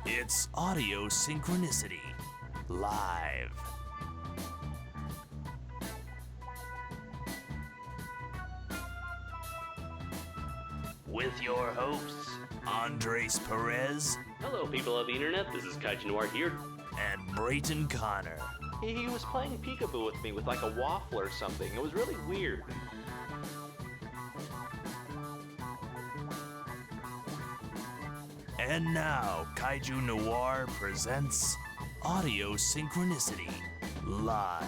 It's Audio Synchronicity, live. With your hosts, Andres Perez. Hello, people of the internet. This is Kaiju Noir here. And Brayton Connor. He was playing peekaboo with me with like a waffle or something. It was really weird. And now, Kaiju Noir presents Audio Synchronicity, live.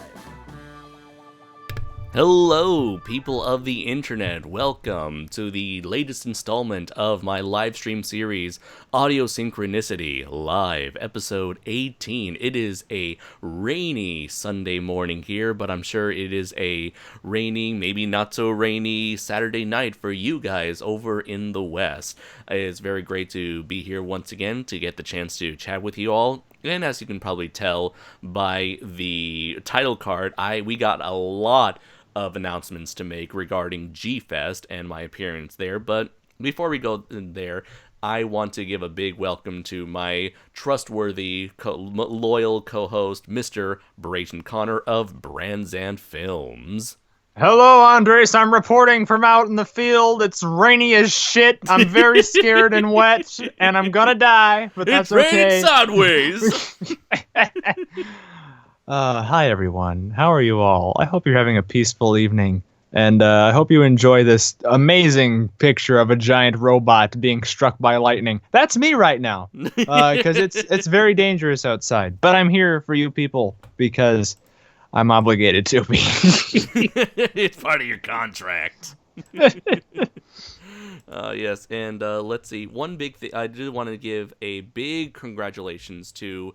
Hello, people of the internet. Welcome to the latest installment of my live stream series, Audio Synchronicity Live, episode 18. It is a rainy Sunday morning here, but I'm sure it is a rainy, maybe not so rainy Saturday night for you guys over in the West. It's very great to be here once again to get the chance to chat with you all. And as you can probably tell by the title card, we got a lot of announcements to make regarding G-Fest and my appearance there. But before we go there, I want to give a big welcome to my trustworthy, loyal co-host, Mr. Brayton Connor of Brands and Films. Hello, Andres. I'm reporting from out in the field. It's rainy as shit. I'm very scared and wet, and I'm gonna die, but that's okay. It's raining sideways! Hi, everyone. How are you all? I hope you're having a peaceful evening, and I hope you enjoy this amazing picture of a giant robot being struck by lightning. That's me right now, because it's very dangerous outside. But I'm here for you people, because I'm obligated to be. It's part of your contract. Yes, and let's see. One big thing, I do want to give a big congratulations to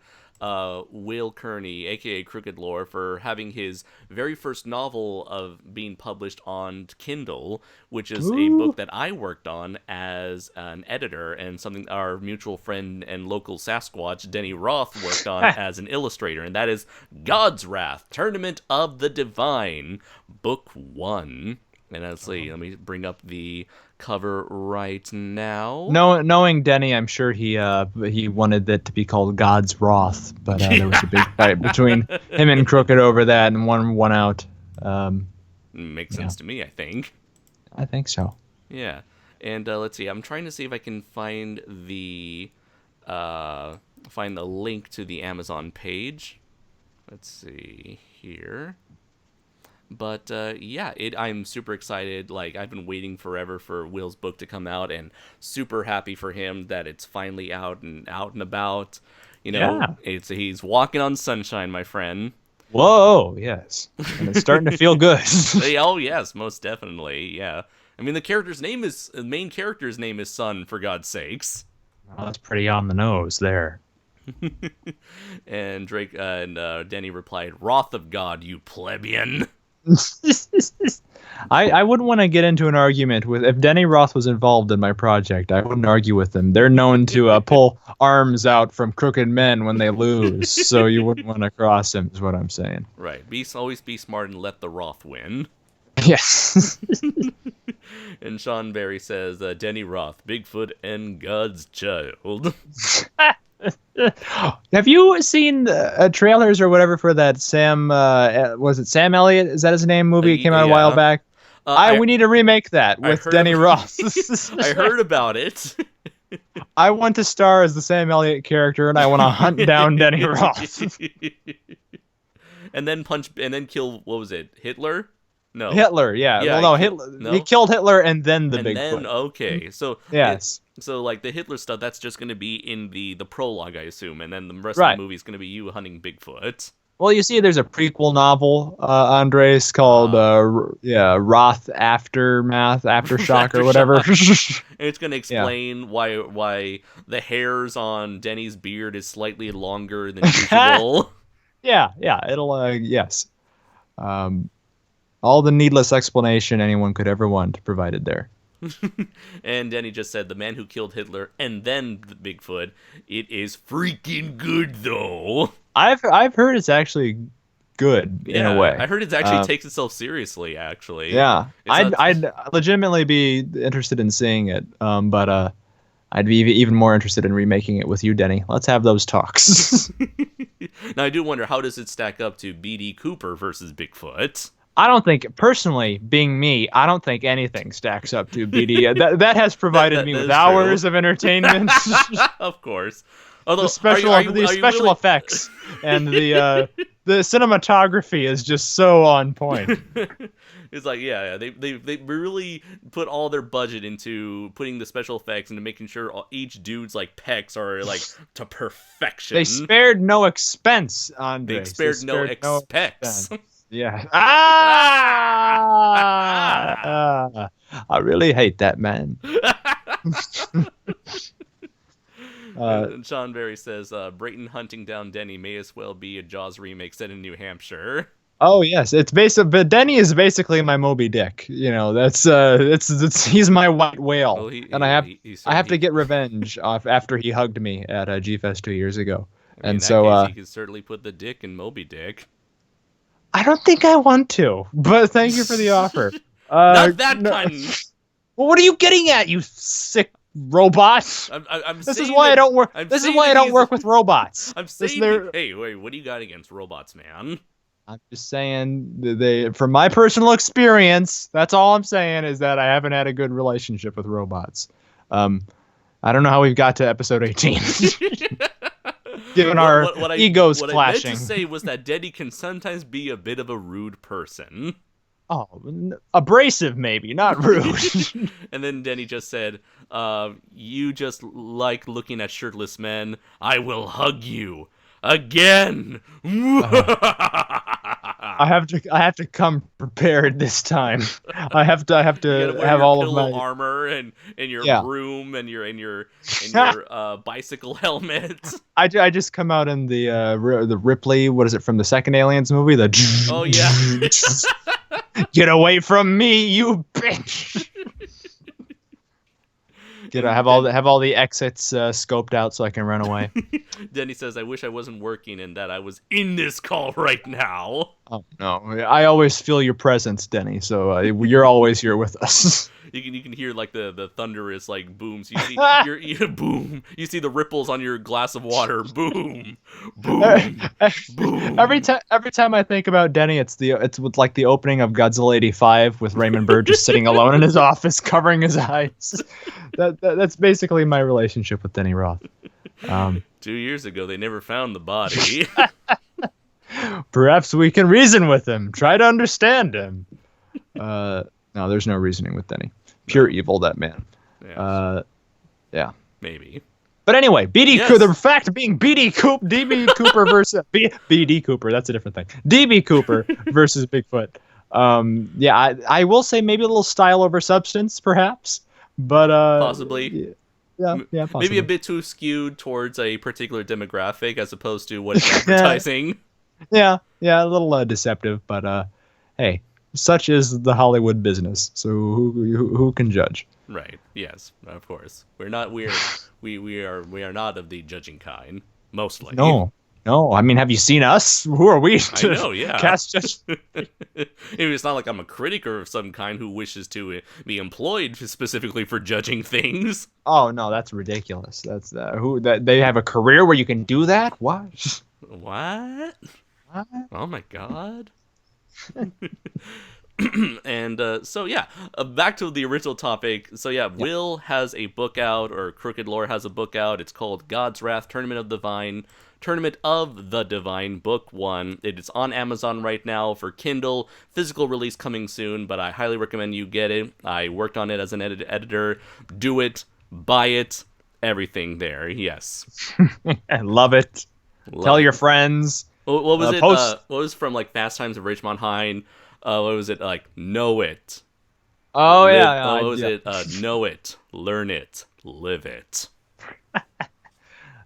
Will Kearney, aka Crooked Lore, for having his very first novel of being published on Kindle, which is a book that I worked on as an editor, and something our mutual friend and local Sasquatch, Denny Roth, worked on as an illustrator, and that is God's Wrath, Tournament of the Divine, Book 1. And let's see, let me bring up the cover right now. Knowing Denny, I'm sure he wanted it to be called God's Wrath, but there was a big fight between him and Crooked over that, and one won out. Makes sense to me, I think. I think so. Yeah, and let's see. I'm trying to see if I can find the link to the Amazon page. Let's see here. But yeah, I'm super excited. Like, I've been waiting forever for Will's book to come out, and super happy for him that it's finally out and about. You know, he's walking on sunshine, my friend. Whoa, yes, and it's starting to feel good. Oh yes, most definitely. Yeah, I mean the main character's name is Sun, for God's sakes. Well, that's pretty on the nose there. And Drake and Denny replied, "Wrath of God, you plebeian." I wouldn't want to get into an argument with, if Denny Roth was involved in my project, I wouldn't argue with them. They're known to pull arms out from crooked men when they lose, so you wouldn't want to cross him, is what I'm saying. Right. Always be smart and let the Roth win. Yes. And Sean Berry says, Denny Roth, Bigfoot and God's child. Have you seen trailers or whatever for that Sam, was it Sam Elliott? Is that his name? Movie came out a while back. We need to remake that with Denny Roth. I heard about it. I want to star as the Sam Elliott character, and I want to hunt down Denny Roth. and then kill, what was it, Hitler? No. Hitler, yeah. Well, no, Hitler. No? He killed Hitler and then the Bigfoot. Okay, so yes. So like the Hitler stuff, that's just going to be in the prologue, I assume, and then the rest of the movie is going to be you hunting Bigfoot. Well, you see, there's a prequel novel, Andres, called Roth Aftermath, Aftershock, or whatever. And it's going to explain why the hairs on Denny's beard is slightly longer than usual. Yeah, it'll yes. All the needless explanation anyone could ever want provided there. And Denny just said, the man who killed Hitler and then the Bigfoot. It is freaking good, though. I've heard it's actually good in a way. I heard it actually takes itself seriously, actually. Yeah. I'd legitimately be interested in seeing it. But I'd be even more interested in remaking it with you, Denny. Let's have those talks. Now, I do wonder, how does it stack up to B.D. Cooper versus Bigfoot? I don't think, personally, being me, I don't think anything stacks up to BD. That has provided me with hours of entertainment. Of course. Although, the special effects and the cinematography is just so on point. It's like, yeah, they really put all their budget into putting the special effects and making sure each dude's like pecs are like to perfection. They spared no expense, Andre. They spared no expense. Yeah. I really hate that man. And Sean Berry says, Brayton hunting down Denny may as well be a Jaws remake set in New Hampshire. Oh yes, but Denny is basically my Moby Dick. You know, that's he's my white whale, and I have to get revenge after he hugged me at G-Fest 2 years ago. I mean, in that case, you can certainly put the dick in Moby Dick. I don't think I want to, but thank you for the offer. Not that kind. Well, what are you getting at, you sick robot? This is why I don't work. This is why I don't work with robots. I'm saying. Hey, wait, what do you got against robots, man? I'm just saying, from my personal experience, that's all I'm saying is that I haven't had a good relationship with robots. I don't know how we've got to episode 18. Given our egos clashing. What I meant to say was that Denny can sometimes be a bit of a rude person. Oh, abrasive maybe, not rude. And then Denny just said, you just like looking at shirtless men. I will hug you. Again. I have to come prepared this time. I have to have all of my armor and your broom and your bicycle helmet. I just come out in the Ripley, what is it, from the second Aliens movie? Oh yeah. Get away from me, you bitch. Have all the exits scoped out so I can run away. Denny says, I wish I wasn't working and that I was in this call right now. Oh no, I always feel your presence, Denny. So you're always here with us. You can hear like the thunderous like booms. You see you boom. You see the ripples on your glass of water. Boom, boom, boom. Every time I think about Denny, it's with like the opening of Godzilla '85 with Raymond Burgess sitting alone in his office covering his eyes. That's basically my relationship with Denny Roth. 2 years ago, they never found the body. Perhaps we can reason with him. Try to understand him. No, there's no reasoning with Denny. Pure evil, that man. Yeah. Maybe. But anyway, the fact being DB Cooper versus BD Cooper, that's a different thing. DB Cooper versus Bigfoot. I will say maybe a little style over substance, perhaps. But possibly. Yeah, possibly. Maybe a bit too skewed towards a particular demographic as opposed to what it's advertising. Yeah, a little deceptive, but hey, such is the Hollywood business. So who can judge? Right. Yes, of course. We are not of the judging kind, mostly. No. I mean, have you seen us? Who are we to I know, yeah. cast judgment? It's not like I'm a critic of some kind who wishes to be employed specifically for judging things. Oh no, that's ridiculous. That's they have a career where you can do that? What? What? Oh my god. And back to the original topic. So Will has a book out, or Crooked Lore has a book out. It's called God's Wrath, Tournament of the Divine, Book 1. It is on Amazon right now for Kindle. Physical release coming soon, but I highly recommend you get it. I worked on it as an editor. Do it. Buy it. Everything there. Yes. I love it. Tell your friends. What was it? What was from like Fast Times at Ridgemont High? What was it like? Know it. Oh what was it? Know it, learn it, live it.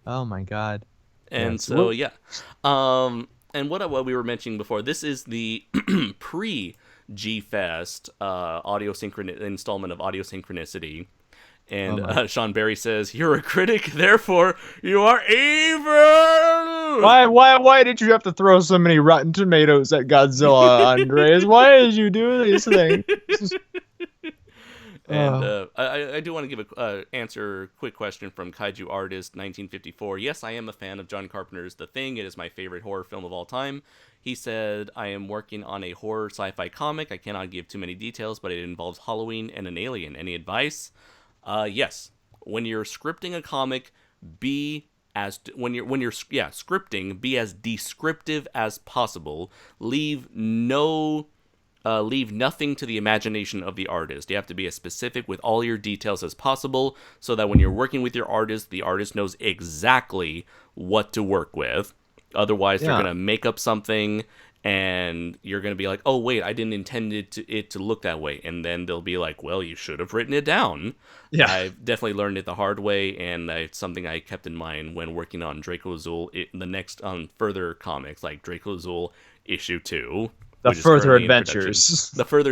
Oh my god. And and what we were mentioning before, this is the pre-G-Fest installment of Audio Synchronicity. And Sean Berry says, "You're a critic, therefore you are evil." Why did you have to throw so many Rotten Tomatoes at Godzilla, Andres? Why did you do these things? And I do want to give answer a quick question from Kaiju Artist 1954. Yes, I am a fan of John Carpenter's The Thing. It is my favorite horror film of all time. He said, I am working on a horror sci-fi comic. I cannot give too many details, but it involves Halloween and an alien. Any advice? Yes. When you're scripting a comic, scripting, be as descriptive as possible. Leave nothing to the imagination of the artist. You have to be as specific with all your details as possible so that when you're working with your artist, the artist knows exactly what to work with. Otherwise, they're going to make up something and you're going to be like, oh, wait, I didn't intend it to look that way. And then they'll be like, well, you should have written it down. Yeah. I've definitely learned it the hard way, and it's something I kept in mind when working on Draco Azul, further comics, like Draco Azul issue 2. The Further Adventures. The Further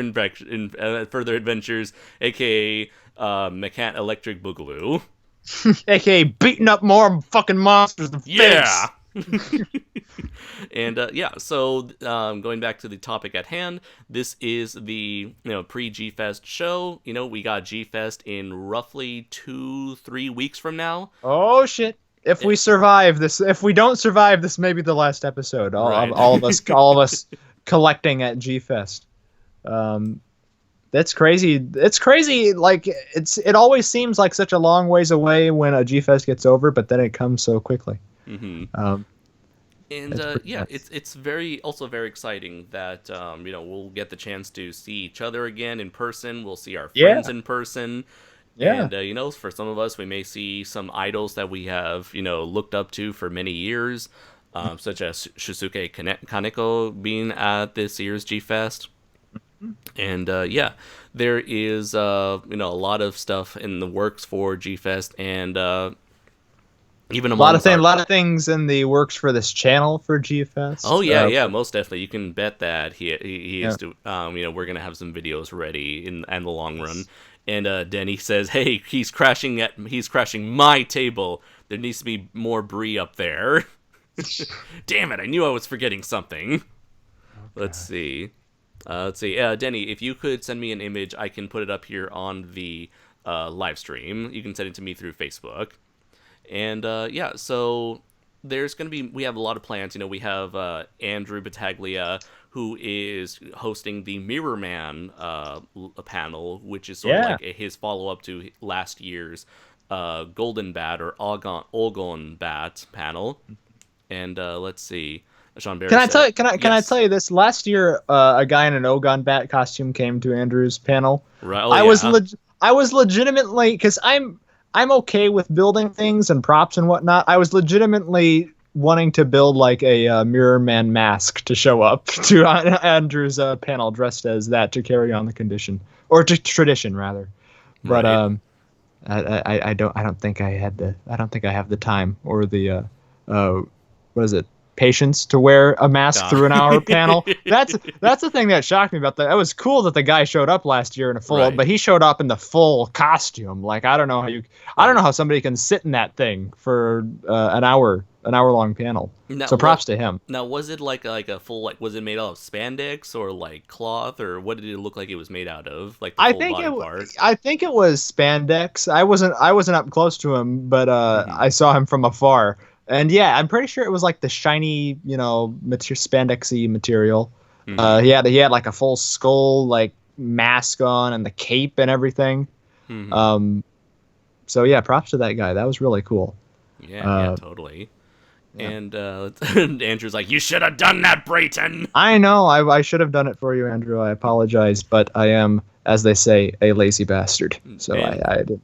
Adventures, a.k.a. Electric Boogaloo. A.k.a. beating up more fucking monsters in the face. And so going back to the topic at hand, this is the pre-G-Fest show. We got G-Fest in roughly 2-3 weeks from now. Oh shit. If we survive this, if we don't survive, this may be the last episode. All of us collecting at G-Fest. That's crazy. It's crazy. Like it always seems like such a long ways away when a G-Fest gets over, but then it comes so quickly. Mm-hmm. It's very exciting that we'll get the chance to see each other again in person. We'll see our friends in person. Yeah. And for some of us, we may see some idols that we have looked up to for many years, such as Shusuke Kaneko being at this year's G-Fest. And there is a lot of stuff in the works for G-Fest, and even a lot of things in the works for this channel for G-Fest. Oh yeah, most definitely. You can bet that he is to we're gonna have some videos ready in the long run. And Denny says, "Hey, he's crashing my table. There needs to be more brie up there." Damn it! I knew I was forgetting something. Let's see. Denny, if you could send me an image, I can put it up here on the live stream. You can send it to me through Facebook. And so we have a lot of plans. We have Andrew Battaglia, who is hosting the Mirror Man panel, which is sort of like his follow-up to last year's Golden Bat or Olgon Bat panel. And let's see. Sean Barry Can I tell you this? Last year, a guy in an Ogon Bat costume came to Andrew's panel. Right. Oh, I was legitimately, because I'm okay with building things and props and whatnot. I was legitimately wanting to build like a Mirror Man mask to show up to Andrew's panel dressed as that to carry on the tradition rather. But right. I don't think I have the time or the patience to wear a mask through an hour panel. That's the thing that shocked me about that. It was cool that the guy showed up last year in a full, but he showed up in the full costume. Like I don't know how somebody can sit in that thing for an hour long panel. Now, so props to him. Now, was it like a full, was it made out of spandex or like cloth, or what did it look like it was made out of? Like the full body part? I think it was spandex. I wasn't up close to him, but I saw him from afar. And yeah, I'm pretty sure it was like the shiny, spandexy material. Mm-hmm. He had like a full skull like mask on and the cape and everything. Mm-hmm. So yeah, props to that guy. That was really cool. Yeah, totally. Yeah. And Andrew's like, "You should have done that, Brayton." I know. I should have done it for you, Andrew. I apologize, but I am, as they say, a lazy bastard. So I did.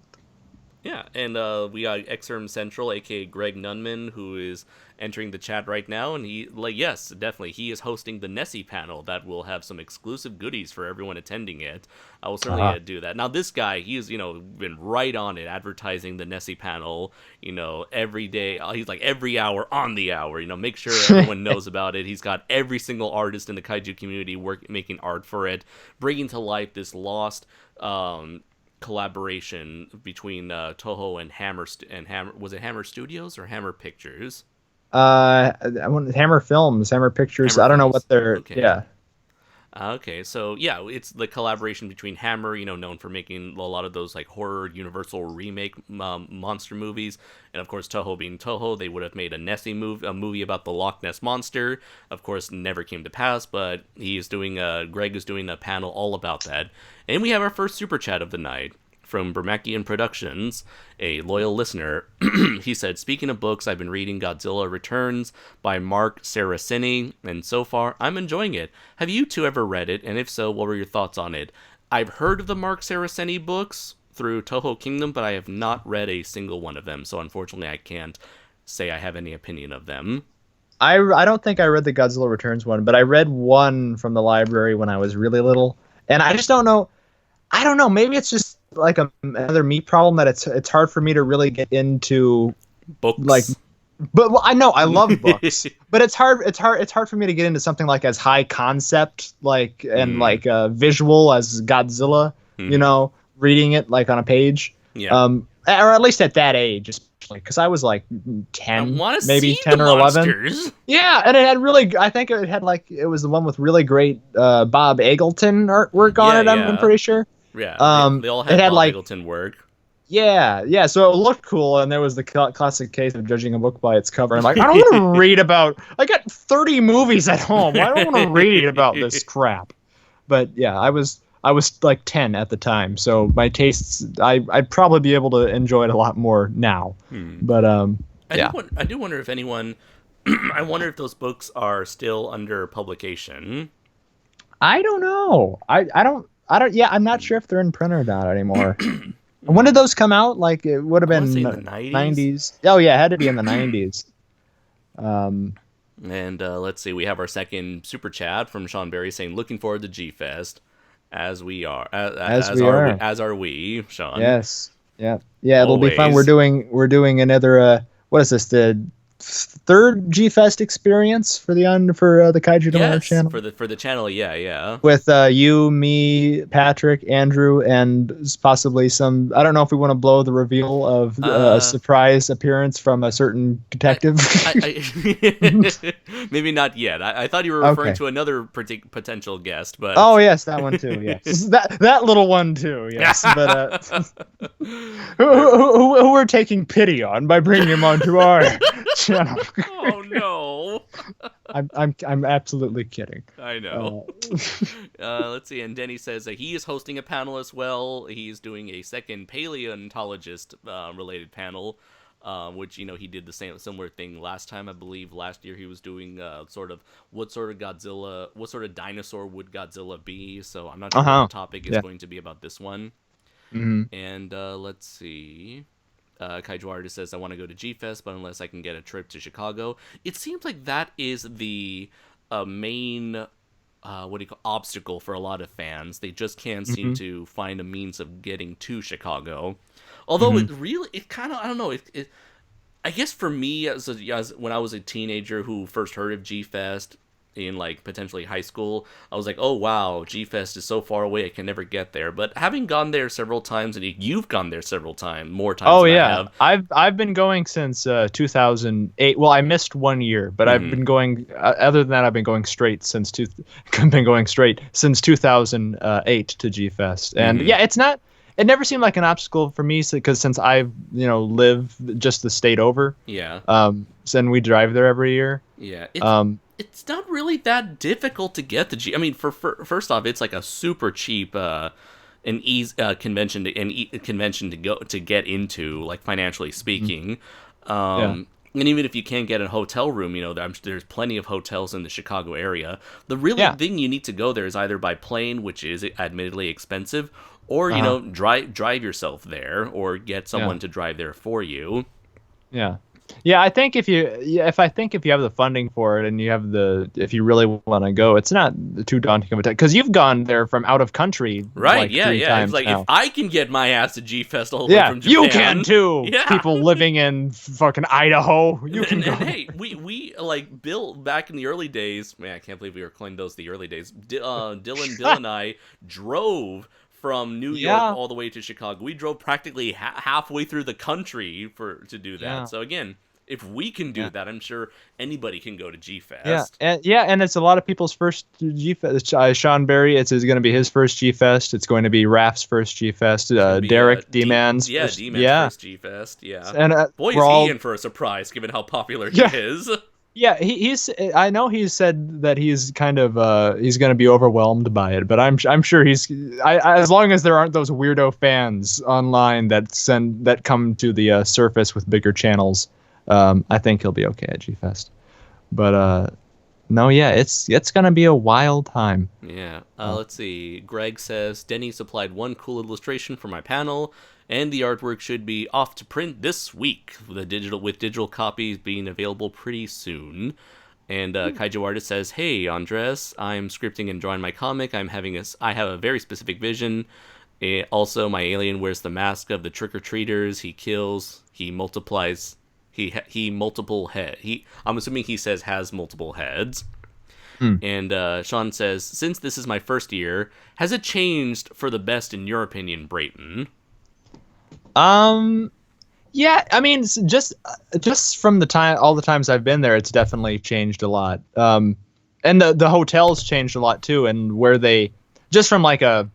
Yeah, and we got Exerm Central, aka Greg Nunman, who is entering the chat right now, and yes, definitely, he is hosting the Nessie panel that will have some exclusive goodies for everyone attending it. I will certainly do that. Now, this guy, he's been right on it, advertising the Nessie panel, every day. He's like every hour on the hour. Make sure everyone knows about it. He's got every single artist in the kaiju community making art for it, bringing to life this lost collaboration between Toho and Hammer. Was it Hammer Studios or Hammer Pictures? Hammer Films, Hammer Pictures. I don't know what they're. Okay. Yeah. Okay, so yeah, it's the collaboration between Hammer, known for making a lot of those like horror Universal remake monster movies, and of course Toho being Toho, they would have made a a movie about the Loch Ness monster. Of course, never came to pass, but Greg is doing a panel all about that, and we have our first super chat of the night from Bermakian Productions, a loyal listener. He said, speaking of books, I've been reading Godzilla Returns by Mark Saraceni, and so far, I'm enjoying it. Have you two ever read it? And if so, what were your thoughts on it? I've heard of the Mark Saraceni books through Toho Kingdom, but I have not read a single one of them, so unfortunately I can't say I have any opinion of them. I don't think I read the Godzilla Returns one, but I read one from the library when I was really little, and I just don't know. I don't know. Maybe it's just like another me problem that it's hard for me to really get into books. But I know I love books, but it's hard for me to get into something like as high concept and visual as Godzilla. Reading it like on a page. Yeah. Or at least at that age, especially because I was like 10, maybe 10 or 11. Monsters. Yeah, and it had really. I think it was the one with really great Bob Eggleton artwork on it. I'm pretty sure. Yeah, they all had Bob Eggleton work. Yeah. So it looked cool, and there was the classic case of judging a book by its cover. I'm like, I don't want to read about. I got 30 movies at home. I don't want to read about this crap. But yeah, I was like 10 at the time, so my tastes. I'd probably be able to enjoy it a lot more now. But yeah, I do wonder if anyone. I wonder if those books are still under publication. I don't know. I don't. Yeah, I'm not sure if they're in print or not anymore. When did those come out? Like, it would have been in the 90s. Oh yeah, it had to be in the 90s. And let's see, we have our second super chat from Sean Berry saying, "Looking forward to G-Fest, as we are, as are we, Sean." Yes, yeah. It'll be fun. We're doing another. What is this? The third G-Fest experience for the Kaiju Noir channel. for the channel, yeah. With you, me, Patrick, Andrew, and possibly some. I don't know if we want to blow the reveal of a surprise appearance from a certain detective. Maybe not yet. I thought you were referring to another potential guest, but oh yes, that one too. Yes, that little one too. Yes, but who we're taking pity on by bringing him onto our channel. Oh no! I'm absolutely kidding. I know. Let's see. And Denny says that he is hosting a panel as well. He's doing a second paleontologist related panel, which he did the similar thing last time. I believe last year he was doing what sort of dinosaur would Godzilla be. So I'm not sure what the topic is going to be about this one. Mm-hmm. And let's see. Kaiju Artist says, I want to go to G-Fest, but unless I can get a trip to Chicago. It seems like that is the main obstacle for a lot of fans. They just can't seem to find a means of getting to Chicago. Although it kind of, I don't know, I guess for me, as when I was a teenager who first heard of G-Fest in like potentially high school, I was like, oh wow, G-Fest is so far away I can never get there. But having gone there several times, and you've gone there several times, more times than I have. I've been going since 2008. Well, I missed 1 year, but I've been going. Other than that, I've been going straight since 2008 to G-Fest, and it never seemed like an obstacle for me because since I live just the state over. Yeah. And we drive there every year. Yeah. It's not really that difficult to get to G. I mean, for first off, it's like a super cheap convention to get into, like financially speaking. And even if you can't get a hotel room, there's plenty of hotels in the Chicago area. The thing you need to go there is either by plane, which is admittedly expensive, or drive yourself there, or get someone to drive there for you. Yeah, I think if you have the funding for it and if you really want to go, it's not too daunting of a task because you've gone there from out of country, right? Like 3 times it's like now. If I can get my ass to G-Fest all the way from Japan, you can too. Yeah. People living in fucking Idaho, you can go. And hey, we like Bill back in the early days. Man, I can't believe we were calling those the early days. Bill and I drove from New York all the way to Chicago. We drove practically halfway through the country to do that. So again, if we can do Yeah. that, I'm sure anybody can go to G-Fest. And it's a lot of people's first G-Fest. Sean Barry, it's going to be his first G-Fest. It's going to be Raph's first G-Fest. It's gonna be, Derek D-Man's yeah, first. D-Man's first G-Fest. Yeah, And boy, we're is all he in for a surprise given how popular Yeah. he is. Yeah, he's. I know he's said that he's kind of he's going to be overwhelmed by it, but I'm sure he's. As long as there aren't those weirdo fans online that come to the surface with bigger channels, I think he'll be okay at G-Fest. But no, yeah, it's going to be a wild time. Yeah. Let's see. Greg says Denny supplied one cool illustration for my panel, and the artwork should be off to print this week with digital copies being available pretty soon. And Kaiju Artist says, "Hey, Andres, I'm scripting and drawing my comic. I have a very specific vision. Also, my alien wears the mask of the trick-or-treaters. He kills. He multiplies. He multiple head. I'm assuming he says has multiple heads." And Sean says, "Since this is my first year, has it changed for the best in your opinion, Brayton?" Yeah, I mean, just from all the times I've been there, it's definitely changed a lot. And the hotels changed a lot too, and where they just from like a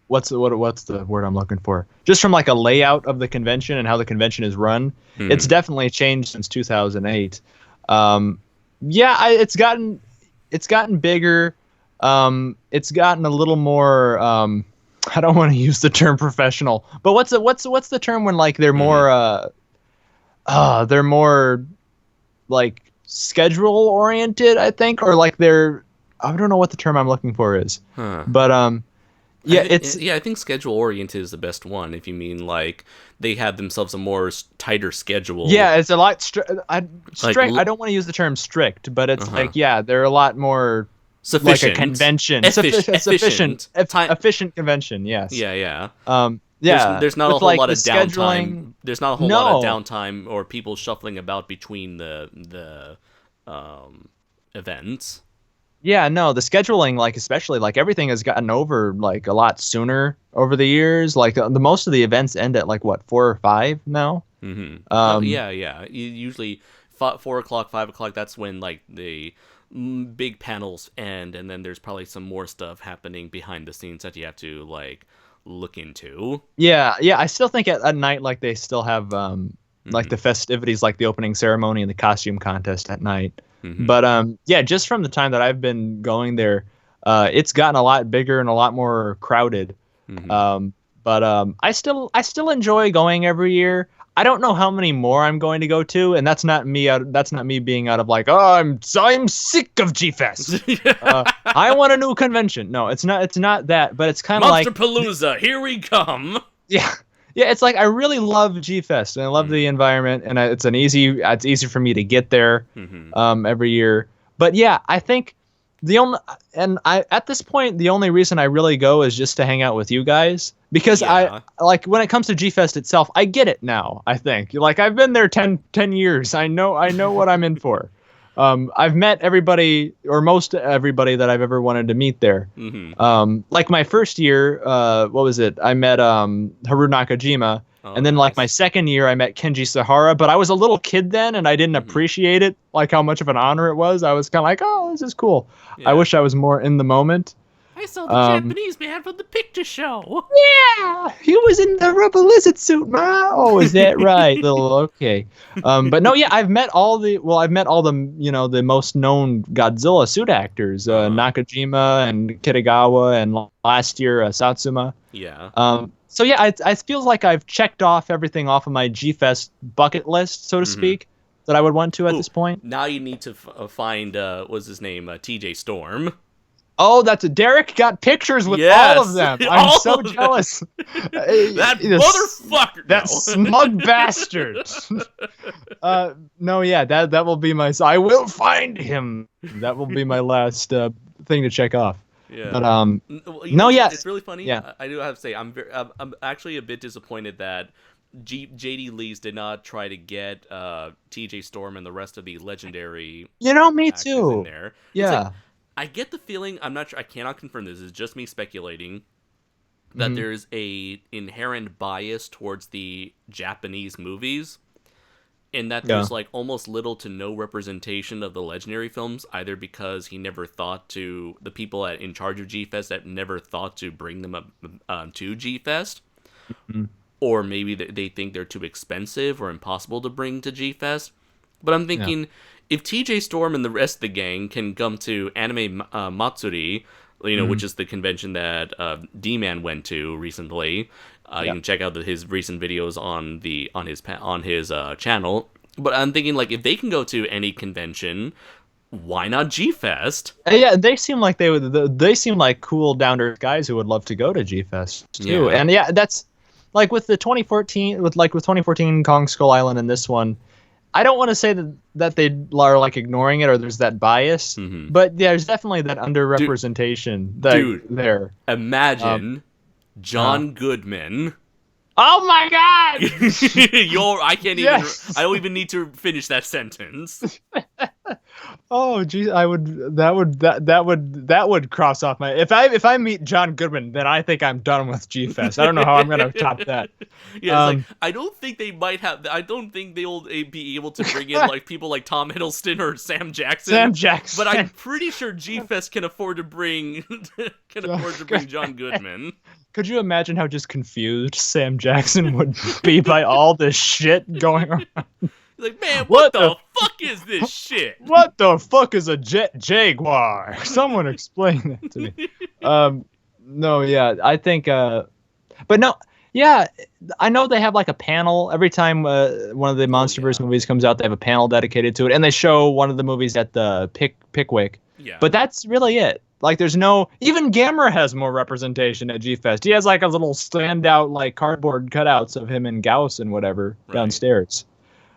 what's the word I'm looking for? Just from like a layout of the convention and how the convention is run, it's definitely changed since 2008. Yeah, it's gotten bigger. It's gotten a little more. I don't want to use the term professional, but what's the term when like they're more like schedule oriented, I think, or like I don't know what the term I'm looking for is. But yeah, I think schedule oriented is the best one. If you mean like they have themselves a more tighter schedule. Yeah, it's a lot strict. I don't want to use the term strict, but it's like, yeah, they're a lot more sufficient. Like a convention. Efficient convention, yes. Yeah. Yeah. There's not a whole like lot of scheduling... downtime. There's not a whole lot of downtime or people shuffling about between the events. Yeah, no, the scheduling, like especially like everything has gotten over like a lot sooner over the years. Like the most of the events end at like what 4 or 5 now. Yeah. Usually 4 o'clock, 5 o'clock. That's when like the big panels end, and then there's probably some more stuff happening behind the scenes that you have to like look into. Yeah. I still think at night like they still have like the festivities, like the opening ceremony and the costume contest at night. But yeah, just from the time that I've been going there, it's gotten a lot bigger and a lot more crowded. But I still enjoy going every year. I don't know how many more I'm going to go to, and that's not me being out of like, oh, I'm sick of G-Fest. I want a new convention. No, it's not that, but it's kind of like Monsterpalooza, here we come. Yeah, it's like I really love G-Fest and I love the environment, and it's easy for me to get there every year. But yeah, I think at this point the only reason I really go is just to hang out with you guys, because I like when it comes to G-Fest itself, I get it now. I think like I've been there 10 years. I know what I'm in for. I've met everybody or most everybody that I've ever wanted to meet there. Like my first year, what was it? I met Haru Nakajima. And then like my second year, I met Kenji Sahara, but I was a little kid then and I didn't appreciate it, like how much of an honor it was. I was kind of like, oh, this is cool. I wish I was more in the moment. I saw the Japanese man from the picture show. Yeah, he was in the rubber lizard suit, ma. Oh, is that right? Okay. But no, yeah, I've met all the the most known Godzilla suit actors, Nakajima and Kitagawa, and last year Satsuma. Yeah. So yeah, it feels like I've checked off everything off of my G-Fest bucket list, so to speak, that I would want to at this point. Now you need to find what's his name, TJ Storm. Oh, Derek got pictures with all of them. I'm so jealous. That motherfucker. That smug bastard. No, yeah, that will be my. I will find him. That will be my last thing to check off. Yeah. But yes, it's really funny. Yeah. I do have to say I'm actually a bit disappointed that JD Lees did not try to get TJ Storm and the rest of the legendary. Me too. In there. Yeah. Like, I get the feeling, I'm not sure, I cannot confirm this, it's just me speculating, that there's a inherent bias towards the Japanese movies. in that there's like almost little to no representation of the Legendary films, either because he never thought to, the people in charge of G-Fest that never thought to bring them up to G-Fest, or maybe they think they're too expensive or impossible to bring to G-Fest. But I'm thinking, if TJ Storm and the rest of the gang can come to Anime Matsuri, which is the convention that D-Man went to recently. You can check out his recent videos on his channel. But I'm thinking, like, if they can go to any convention, why not G-Fest? Yeah, they seem like they seem like cool, down to earth guys who would love to go to G-Fest too. Yeah. And that's like with the 2014 Kong Skull Island and this one. I don't want to say that they are like ignoring it or there's that bias, but there's definitely that underrepresentation there. Imagine John Goodman. Oh my God! I can't even. I don't even need to finish that sentence. Oh geez, that would cross off my. If I meet John Goodman, then I think I'm done with G-Fest. I don't know how I'm gonna top that. Yeah, it's like, I don't think they might have. I don't think they'll be able to bring in like people like Tom Hiddleston or Sam Jackson. But I'm pretty sure G-Fest can afford to bring John Goodman. Could you imagine how just confused Sam Jackson would be by all this shit going on? Like, man, what the fuck is this shit? What the fuck is a Jaguar? Someone explain that to me. No, yeah, I think, but no, yeah, I know they have like a panel every time one of the MonsterVerse movies comes out. They have a panel dedicated to it, and they show one of the movies at the Pickwick. Yeah, but that's really it. Like, there's no, even Gamera has more representation at G-Fest. He has like a little standout like cardboard cutouts of him and Gauss and whatever downstairs.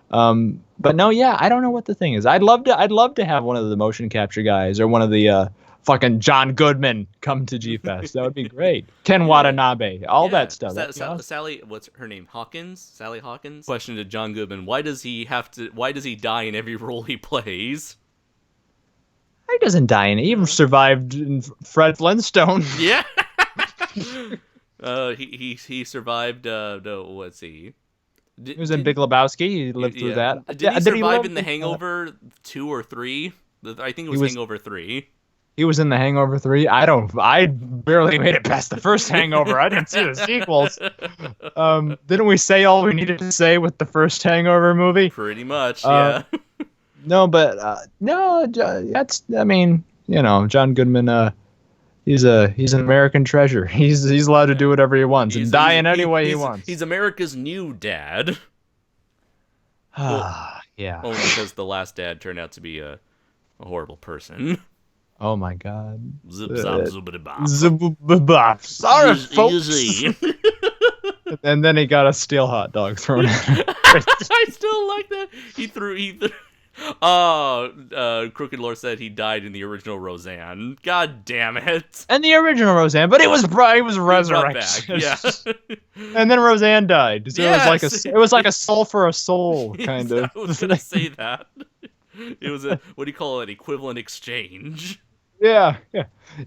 But no, yeah, I don't know what the thing is. I'd love to have one of the motion capture guys or one of the fucking John Goodman come to G-Fest. That would be great. Ken Watanabe, all that stuff. Sally, what's her name? Sally Hawkins. Question to John Goodman: Why does he die in every role he plays? He doesn't die in it. He survived in Fred Flintstone. Yeah. He survived. Let's see. He was in Big Lebowski. He lived through that. Did he survive in The Hangover 2 or 3? I think it was Hangover 3. He was in The Hangover 3. I barely made it past the first Hangover. I didn't see the sequels. Didn't we say all we needed to say with the first Hangover movie? Pretty much, yeah. No, but that's. I mean, John Goodman. He's an American treasure. He's allowed to do whatever he wants and die in any way he wants. He's America's new dad. Yeah. Only because the last dad turned out to be a horrible person. Oh my God. Sorry, folks. And then he got a steel hot dog thrown at him. I still like that. He threw. Crooked Lore said he died in the original Roseanne. God damn it! And the original Roseanne, but he was resurrected. Yeah. And then Roseanne died. So it was like a soul for a soul kind of. I was gonna say that. It was a, what do you call it? Equivalent exchange. Yeah.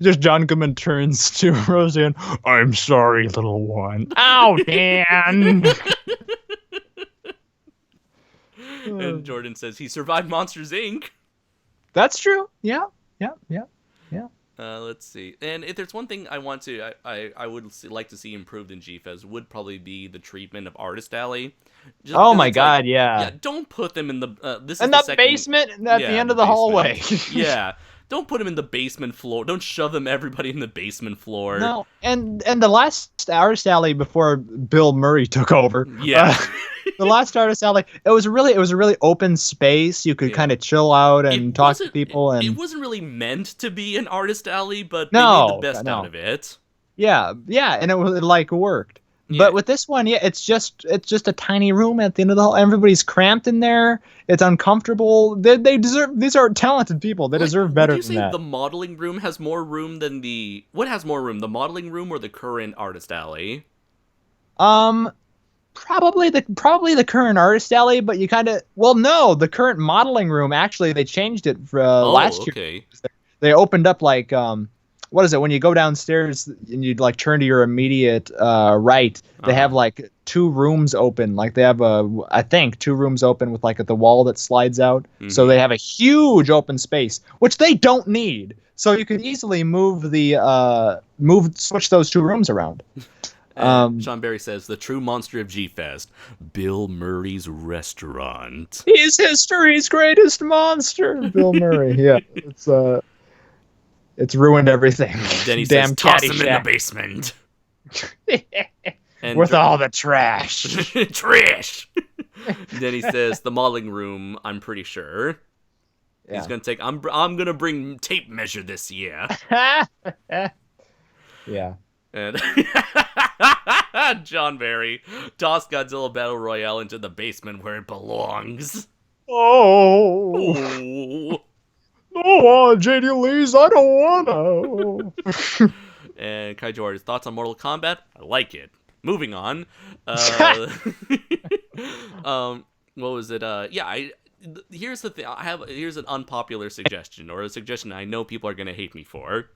Just John Goodman turns to Roseanne. I'm sorry, little one. Ow, Dan. And Jordan says he survived Monsters, Inc. That's true. Yeah. Let's see. And if there's one thing I want to, I would like to see improved in G-Fest would probably be the treatment of Artist Alley. Oh my God, yeah. Don't put them in the basement at the end of the hallway. Yeah. Don't put them in the basement floor. Don't shove everybody in the basement floor. No, and the last Artist Alley before Bill Murray took over. Yeah. The last Artist Alley, it was a really open space. You could kind of chill out and talk to people. And it wasn't really meant to be an Artist Alley, but they made the best out of it. Yeah, and it worked. Yeah. But with this one, it's just a tiny room at the end of the hall. Everybody's cramped in there. It's uncomfortable. They deserve. These are talented people. They deserve better than that. Would you say the modeling room has more room than the? What has more room, the modeling room or the current Artist Alley? Probably the current Artist Alley, but you kind of no, the current modeling room actually they changed it for last year. They opened up like what is it? When you go downstairs and you like turn to your immediate right, they have like 2 rooms open. Like they have I think 2 rooms open with like the wall that slides out. So they have a huge open space, which they don't need. So you could easily switch those 2 rooms around. Sean Barry says, the true monster of G-Fest, Bill Murray's restaurant. He's history's greatest monster, Bill Murray. Yeah, it's ruined everything. Then he Damn says, toss him in the Caddyshack. basement. And With all the trash. trash. Then he says, the modeling room, I'm pretty sure. Yeah. He's going to take, I'm going to bring tape measure this year. Yeah. And John Barry, toss Godzilla Battle Royale into the basement where it belongs. Oh. Oh. No, JD Lee's, I don't want to. And Kaiju Artist, thoughts on Mortal Kombat? I like it. Moving on. What was it? Here's the thing. Here's an unpopular suggestion, or a suggestion I know people are going to hate me for.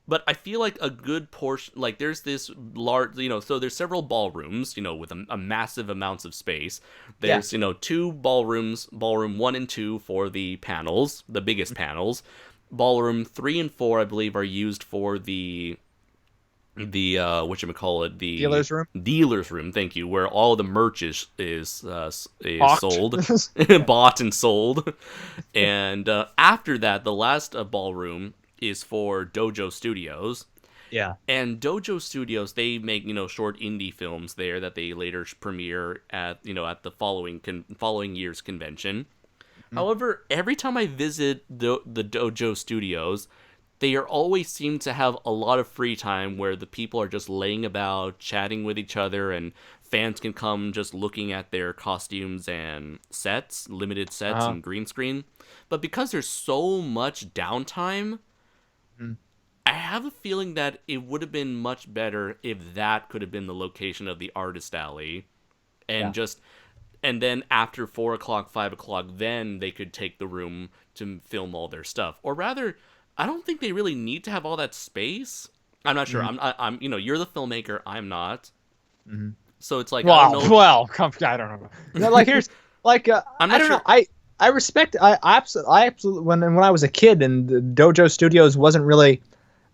But I feel like a good portion, like there's this large, so there's several ballrooms, with a massive amounts of space. There's, 2 ballrooms, ballroom 1 and 2 for the panels, the biggest panels. Ballroom 3 and 4, I believe, are used for the whatchamacallit, the dealer's room, thank you, where all the merch is sold, bought and sold. And after that, the last ballroom is for Dojo Studios. Yeah. And Dojo Studios, they make, short indie films there that they later premiere at the following year's convention. However, every time I visit the Dojo Studios, they always seem to have a lot of free time where the people are just laying about, chatting with each other, and fans can come just looking at their costumes and sets, limited sets and green screen. But because there's so much downtime, I have a feeling that it would have been much better if that could have been the location of the artist alley. And and then after 4 o'clock, 5 o'clock, then they could take the room to film all their stuff. Or rather, I don't think they really need to have all that space. I'm not sure. I'm you're the filmmaker. I'm not. So it's like, I don't know. Well, I don't know. Like here's like I'm not I don't sure. know. I respect. I absolutely when I was a kid and the Dojo Studios wasn't really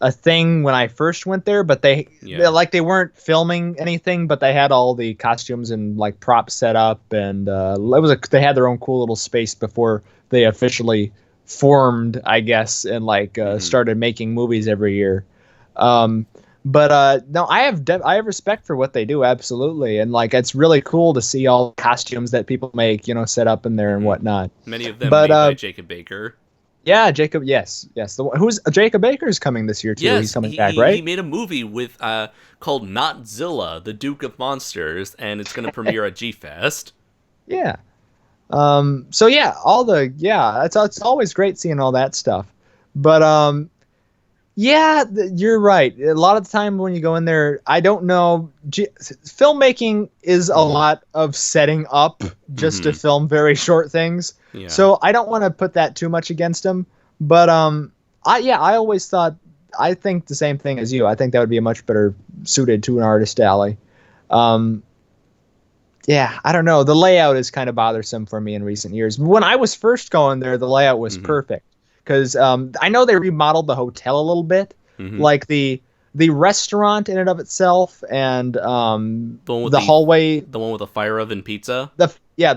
a thing when I first went there, but they weren't filming anything, but they had all the costumes and like props set up, and they had their own cool little space before they officially formed, I guess, and started making movies every year. But no, I have respect for what they do, absolutely, and like it's really cool to see all the costumes that people make, set up in there and whatnot. Many of them made by Jacob Baker. Yeah, Jacob. Yes. The one who's Jacob Baker's coming this year too. Yes, he's coming back, right? He made a movie with called Notzilla, the Duke of Monsters, and it's going to premiere at G-Fest. Yeah. So yeah, it's always great seeing all that stuff, but yeah, you're right. A lot of the time when you go in there, I don't know. Filmmaking is a lot of setting up just to film very short things. Yeah. So I don't want to put that too much against them. But I always thought, I think the same thing as you. I think that would be a much better suited to an artist alley. Yeah, I don't know. The layout is kind of bothersome for me in recent years. When I was first going there, the layout was perfect. Because I know they remodeled the hotel a little bit, like the restaurant in and of itself, and the hallway, the one with the fire oven pizza. The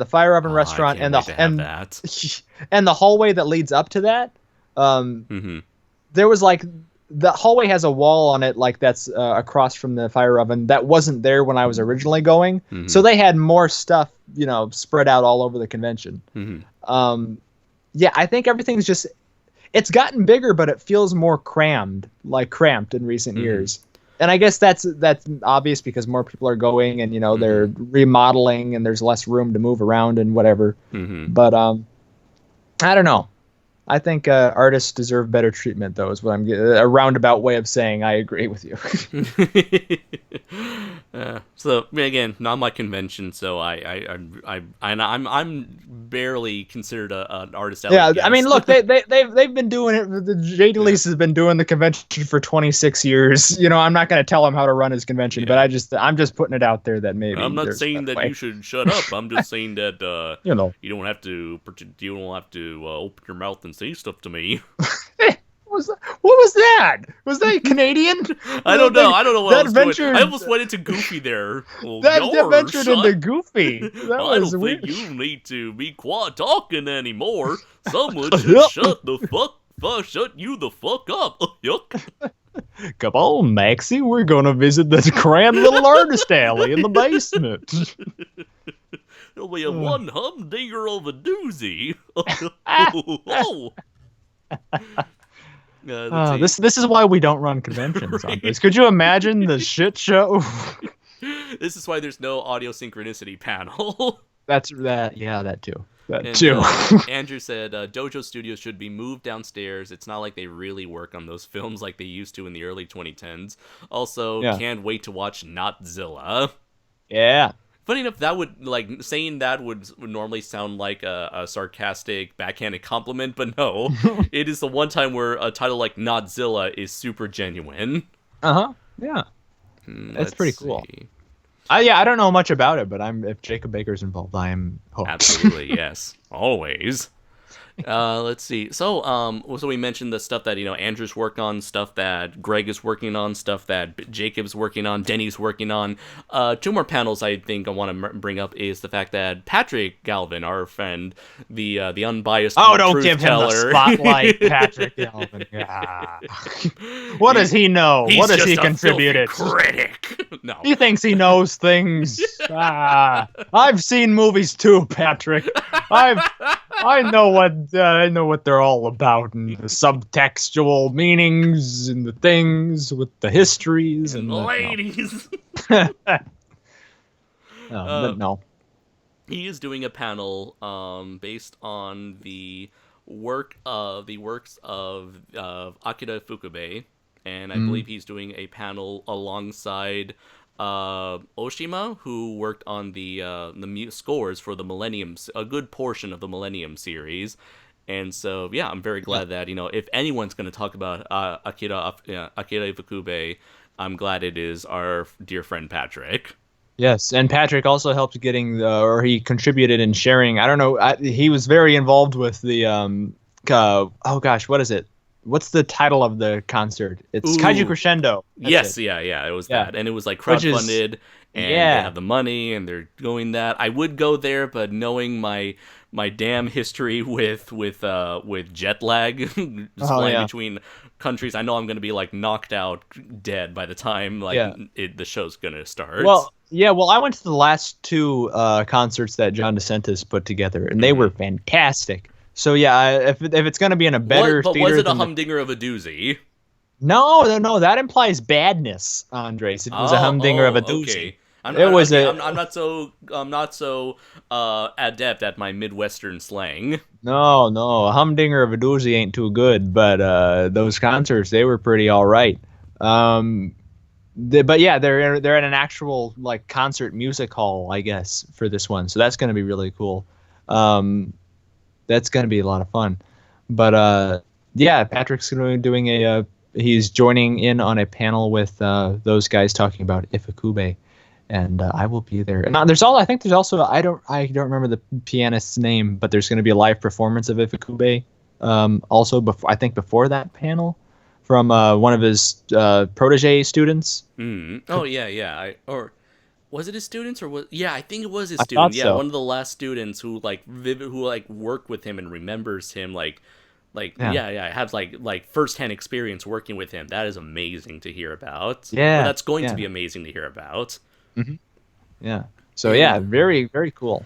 fire oven restaurant, and and the hallway that leads up to that. There was like the hallway has a wall on it, like that's across from the fire oven that wasn't there when I was originally going. So they had more stuff, spread out all over the convention. Yeah, I think everything's just. It's gotten bigger, but it feels more cramped in recent years. And I guess that's obvious because more people are going and, they're remodeling and there's less room to move around and whatever. But I don't know. I think artists deserve better treatment, though, is what I'm getting. A roundabout way of saying I agree with you. So again, not my convention, so I'm barely considered an artist. Yeah, guest. I mean, look, they've been doing it. The Jay DeLeese has been doing the convention for 26 years. I'm not going to tell him how to run his convention, but I'm just putting it out there that maybe I'm not saying that you should shut up. I'm just saying that you don't have to open your mouth and say stuff to me. What was that? Was that Canadian? I don't know. I don't know what I was doing. I almost went into Goofy there. Well, that ventured into Goofy. I don't think you need to be talking anymore. Someone should shut you the fuck up. Yuck. Come on, Maxie. We're gonna visit this grand little artist alley in the basement. It'll be a one humdinger of a doozy. Oh. This is why we don't run conventions on this. Could you imagine the shit show? This is why there's no audio synchronicity panel. That too. Andrew said Dojo Studios should be moved downstairs. It's not like they really work on those films like they used to in the early 2010s. Also, can't wait to watch Notzilla. Yeah. Funny enough, that would saying that would normally sound like a sarcastic, backhanded compliment, but no, it is the one time where a title like Notzilla is super genuine. Yeah. That's pretty cool. I don't know much about it, but if Jacob Baker's involved, I am hooked. Absolutely, yes, always. Let's see. So we mentioned the stuff that Andrew's worked on, stuff that Greg is working on, stuff that Jacob's working on, Denny's working on. Two more panels I think I want to bring up is the fact that Patrick Galvin, our friend, the unbiased don't give teller. him the spotlight, Patrick Galvin. Yeah. What does he know? He's what has just he a contributed? Critic. No. He thinks he knows things. I've seen movies too, Patrick. I know what they're all about, and the subtextual meanings and the things with the histories and the ladies. No. He is doing a panel based on the works of Akira Ifukube, and I believe he's doing a panel alongside Oshima, who worked on the scores for the Millennium, a good portion of the Millennium series. And so, yeah, I'm very glad that, if anyone's going to talk about Akira Ifukube, I'm glad it is our dear friend Patrick. Yes, and Patrick also helped he contributed in sharing. I don't know, he was very involved with the, what is it? What's the title of the concert? It's Kaiju Crescendo. Yes, it was that. And it was crowdfunded, and they have the money, and they're going that. I would go there, but knowing my damn history with jet lag, flying between countries, I know I'm going to be knocked out dead by the time the show's going to start. Well, I went to the last two concerts that John DeSantis put together, and they were fantastic. So if it's going to be in a better theater, was it a humdinger of a doozy? No, that implies badness, Andres. It was a humdinger of a doozy. Okay. I'm not so adept at my Midwestern slang. No, a humdinger of a doozy ain't too good, but those concerts, they were pretty all right. They're in an actual concert music hall, I guess, for this one. So that's going to be really cool. That's going to be a lot of fun. But Patrick's doing he's joining in on a panel with those guys talking about Ifukube, and I will be there. And I think there's also I don't remember the pianist's name, but there's going to be a live performance of Ifukube also before that panel from one of his protege students. Oh yeah. Was it his students or was? Yeah, I think it was his student. Yeah, so. One of the last students who worked with him and remembers him has firsthand experience working with him. That is amazing to hear about. Yeah, that's going to be amazing to hear about. Mm-hmm. Yeah. So very very cool.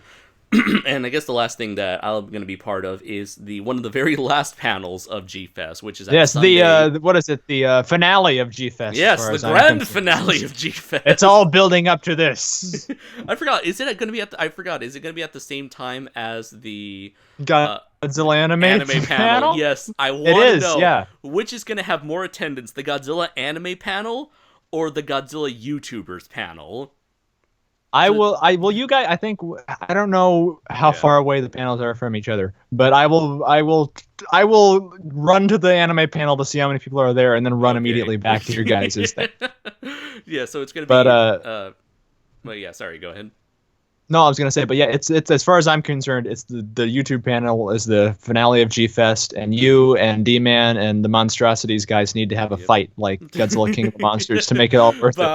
And I guess the last thing that I'm going to be part of is one of the very last panels of G-Fest, which is at Sunday. What is it? The finale of G-Fest. Yes, the grand finale of G-Fest. It's all building up to this. I forgot. Is it going to be at? I forgot. Is it going to be at the same time as the Godzilla anime panel? Yes, I want to know which is going to have more attendance: the Godzilla anime panel or the Godzilla YouTubers panel. I will. You guys, I don't know how far away the panels are from each other, but I will run to the anime panel to see how many people are there, and then run immediately back to your guys' thing. Yeah, so it's gonna be. Well, yeah. Sorry, go ahead. No, I was gonna say, but yeah, it's as far as I'm concerned, it's the YouTube panel is the finale of G-Fest, and you and D-Man and the Monstrosities guys need to have a fight like Godzilla King of the Monsters to make it all worth it.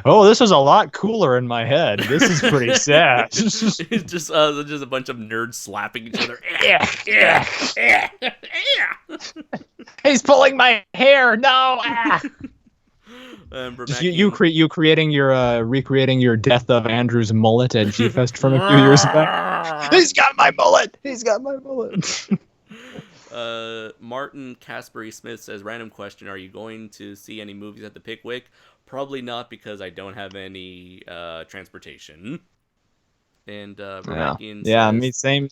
Oh, this was a lot cooler in my head. This is pretty sad. It's just a bunch of nerds slapping each other. He's pulling my hair. No. You recreating your death of Andrew's mullet at G-Fest from a few years back. He's got my mullet. Martin Caspery Smith says, random question, are you going to see any movies at the Pickwick? Probably not, because I don't have any transportation. And says, me same.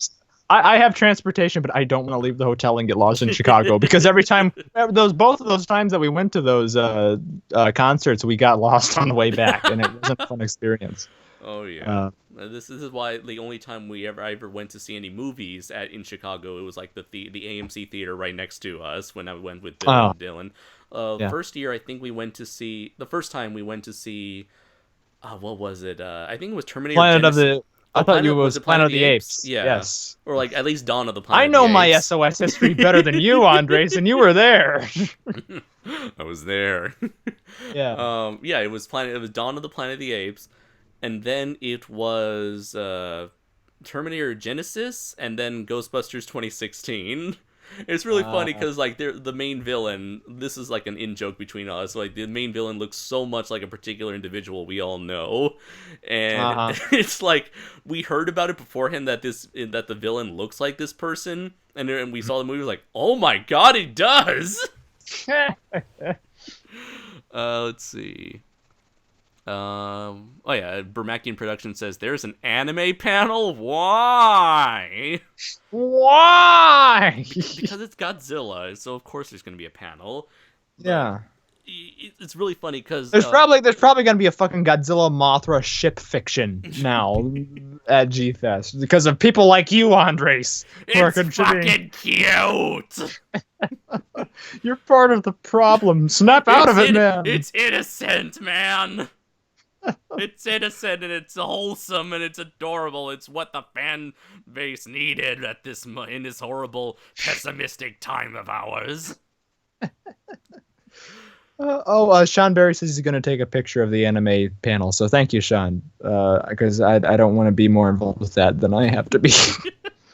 I have transportation, but I don't want to leave the hotel and get lost in Chicago, because every time both of those times that we went to those concerts, we got lost on the way back, and it wasn't a fun experience. Oh yeah. This is why the only time I ever went to see any movies in Chicago, it was like the AMC theater right next to us when I went with Bill and Dylan. First year, I think the first time we went to see, what was it? I think it was Terminator Genesis. I thought it was Planet of the Apes. Yeah. Yes. Or like at least Dawn of the Planet I know of the my Apes. SOS history better than you, Andres, and you were there. I was there. Yeah. It was Dawn of the Planet of the Apes, and then it was Terminator Genesis, and then Ghostbusters 2016. It's really funny because like the main villain. This is like an in-joke between us. Like the main villain looks so much like a particular individual we all know, and it's like we heard about it beforehand that the villain looks like this person, and we saw the movie. Like, oh my god, it does. Let's see. Bermakian Production says there's an anime panel. Why? Because it's Godzilla, so of course there's going to be a panel. Yeah. It's really funny because there's probably going to be a fucking Godzilla Mothra ship fiction now at G-Fest because of people like you, Andres. It's fucking cute. You're part of the problem. Snap out of it, man. It's innocent, man. It's innocent and it's wholesome and it's adorable. It's what the fan base needed in this horrible, pessimistic time of ours. Sean Berry says he's going to take a picture of the anime panel. So thank you, Sean, because I don't want to be more involved with that than I have to be.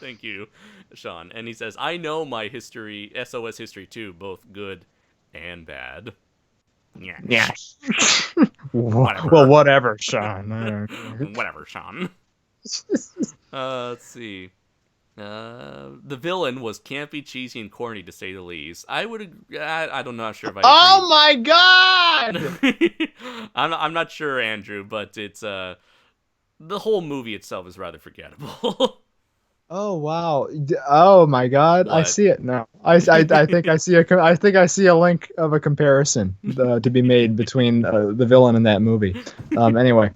Thank you, Sean. And he says, I know my SOS history too, both good and bad. Yeah. Well, whatever, Sean. Whatever, Sean. Let's see. The villain was campy, cheesy, and corny, to say the least. I don't know. Not sure if I. Oh my god! I'm not sure, Andrew, but it's the whole movie itself is rather forgettable. Oh wow! Oh my god! What? I see it now. I think I see a link of a comparison to be made between the villain in that movie. Anyway,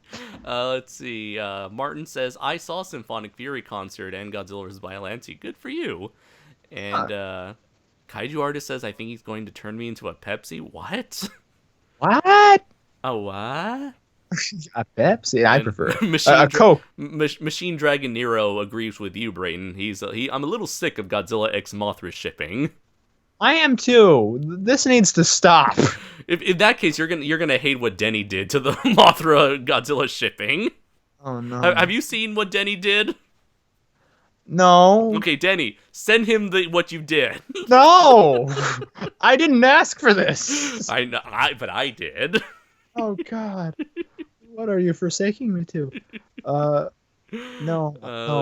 let's see. Martin says I saw Symphonic Fury concert and Godzilla vs. Biollante. Good for you. And Kaiju Artist says I think he's going to turn me into a Pepsi. What? What? A what? A Pepsi? I prefer a Coke. Machine Dragon Nero agrees with you, Brayton. I'm a little sick of Godzilla X Mothra shipping. I am too. This needs to stop. If in that case, you're gonna hate what Denny did to the Mothra Godzilla shipping. Oh no! Have you seen what Denny did? No. Okay, Denny, send him what you did. No, I didn't ask for this. I know, but I did. Oh God. What are you forsaking me to? No, no.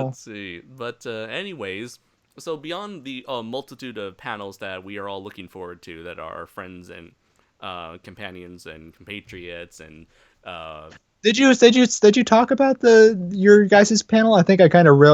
Let's see. But anyways, so beyond the multitude of panels that we are all looking forward to, that are our friends and companions and compatriots and Did you talk about your guys' panel? I think I kind of oh, I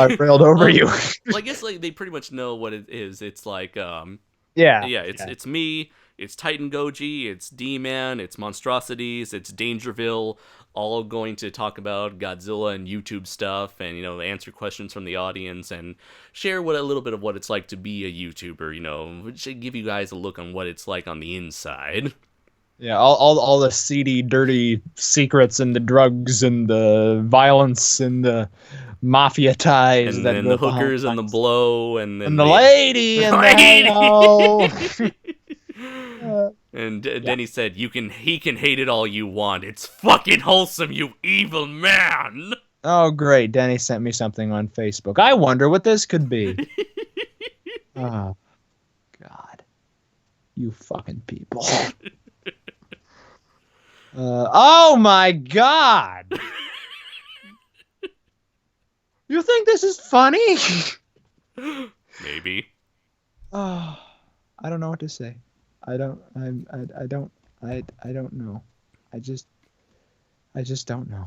okay. railed over you. Well, I guess like they pretty much know what it is. It's like Yeah. yeah, it's me, it's Titan Goji, it's D-Man, it's Monstrosities, it's Dangerville, all going to talk about Godzilla and YouTube stuff, and answer questions from the audience and share a little bit of what it's like to be a YouTuber. Should give you guys a look on what it's like on the inside. Yeah, all the seedy, dirty secrets and the drugs and the violence and the mafia ties And that then the go behind hookers and the blow, and then and the lady and the hangout. And Yeah. Denny said, he can hate it all you want. It's fucking wholesome, you evil man." Oh, great. Denny sent me something on Facebook. I wonder what this could be. Oh, God. You fucking people. Oh, my God. You think this is funny? Maybe. Oh, I don't know what to say. I don't know. I just don't know.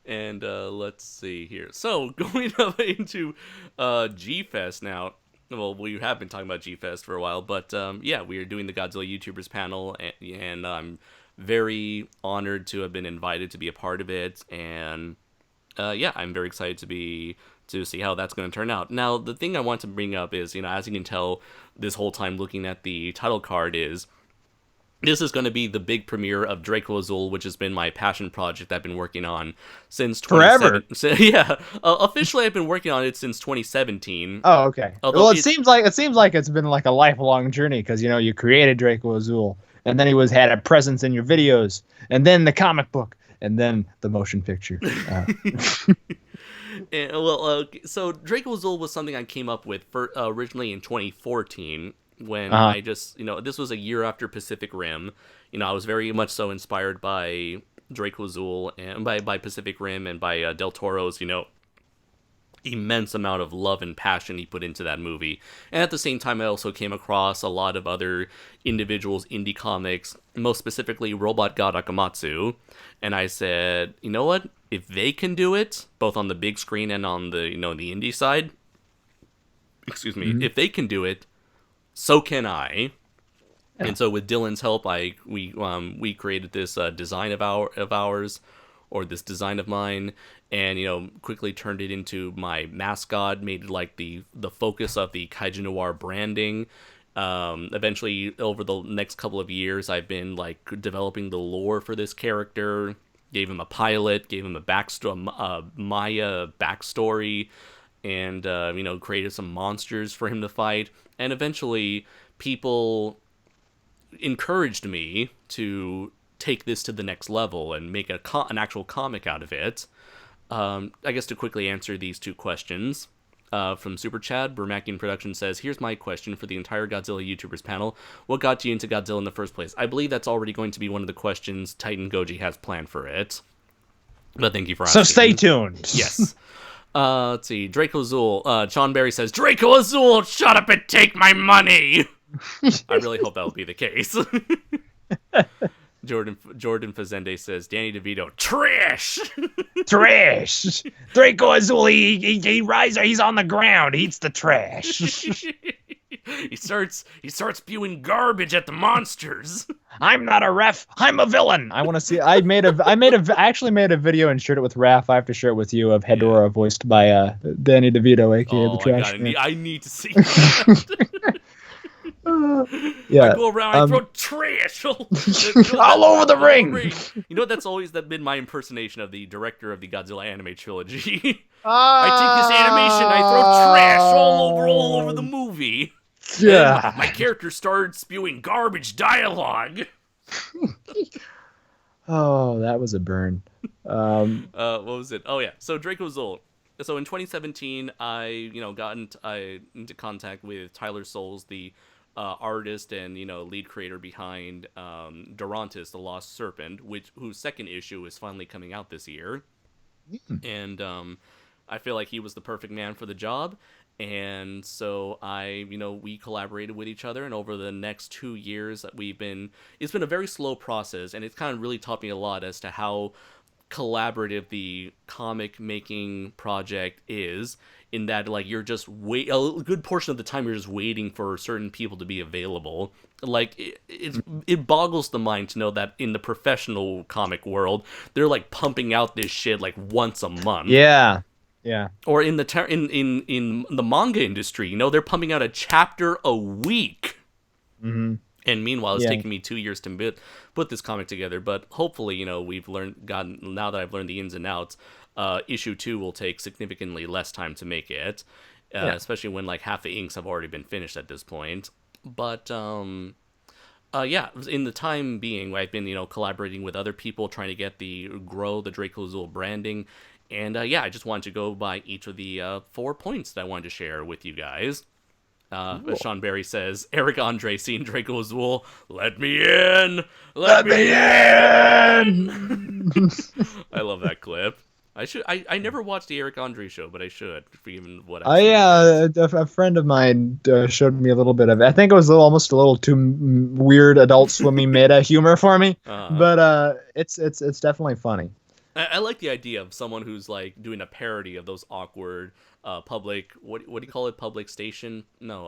And let's see here. So going up into G-Fest now. Well, we have been talking about G-Fest for a while, but yeah, we are doing the Godzilla YouTubers panel, and I'm very honored to have been invited to be a part of it. And yeah, I'm very excited to see how that's going to turn out. Now, the thing I want to bring up is, as you can tell, this whole time looking at the title card is. This is going to be the big premiere of Draco Azul, which has been my passion project I've been working on since Forever. Yeah, officially I've been working on it since 2017. Oh, okay. Although Well, it seems like it's been like a lifelong journey because you created Draco Azul, and then he had a presence in your videos, and then the comic book, and then the motion picture. So Draco Azul was something I came up with originally in 2014. When Uh-huh. I just, this was a year after Pacific Rim. I was very much so inspired by Draco Azul and by Pacific Rim and by Del Toro's, immense amount of love and passion he put into that movie. And at the same time, I also came across a lot of other individuals, indie comics, most specifically Robot God Akamatsu. And I said, you know what? If they can do it, both on the big screen and on the, the indie side, excuse me, if they can do it, so can I. Yeah. And so with Dylan's help, we created this design of ours, or this design of mine, and quickly turned it into my mascot, made it like the focus of the Kaiju Noir branding. Eventually, over the next couple of years, I've been like developing the lore for this character. Gave him a pilot, gave him a Maya backstory, and created some monsters for him to fight. And eventually, people encouraged me to take this to the next level and make an actual comic out of it. I guess to quickly answer these two questions. From Super Chad, Burmakian Production says, "Here's my question for the entire Godzilla YouTubers panel. What got you into Godzilla in the first place?" I believe that's already going to be one of the questions Titan Goji has planned for it. But thank you for asking. So stay tuned. Yes. Let's see. Draco Azul. Sean Berry says, "Draco Azul, shut up and take my money." I really hope that'll be the case. Jordan Fazende says, "Danny DeVito, trash." Trash. Draco Azul, he rises, he's on the ground, he eats the trash. He starts spewing garbage at the monsters. I'm not a ref, I'm a villain. I want to see. I actually made a video and shared it with Raph. I have to share it with you of Hedorah, voiced by Danny DeVito, aka the Trash Man. I need to see that. Yeah, I go around, I throw trash all over the ring. That's always been my impersonation of the director of the Godzilla anime trilogy. I take this animation, I throw trash all over the movie. Yeah, and my character started spewing garbage dialogue. Oh, that was a burn. What was it? Oh yeah, so Draco Azul. So in 2017, I got into contact with Tyler Souls, the artist and lead creator behind Durantis, the Lost Serpent, whose second issue is finally coming out this year. And I feel like he was the perfect man for the job. And so we collaborated with each other, and over the next 2 years it's been a very slow process, and it's kind of really taught me a lot as to how collaborative the comic making project is, in that like you're just a good portion of the time you're just waiting for certain people to be available. Like it boggles the mind to know that in the professional comic world they're like pumping out this shit like once a month. Yeah. Or in the in the manga industry, they're pumping out a chapter a week. Mm-hmm. And meanwhile, it's taken me 2 years to put this comic together. But hopefully, we've now that I've learned the ins and outs, issue 2 will take significantly less time to make it, especially when like half the inks have already been finished at this point. But in the time being, I've been collaborating with other people, trying to grow the Draco Azul branding. And I just wanted to go by each of the 4 points that I wanted to share with you guys. As Sean Barry says, Eric Andre seen Draco Azul, let me in! Let me in! I love that clip. I never watched the Eric Andre show, but I should, given what I've seen. A friend of mine showed me a little bit of it. I think it was almost a little too weird Adult Swimmy meta humor for me, but it's definitely funny. I like the idea of someone who's like doing a parody of those awkward public, what do you call it, public station? No.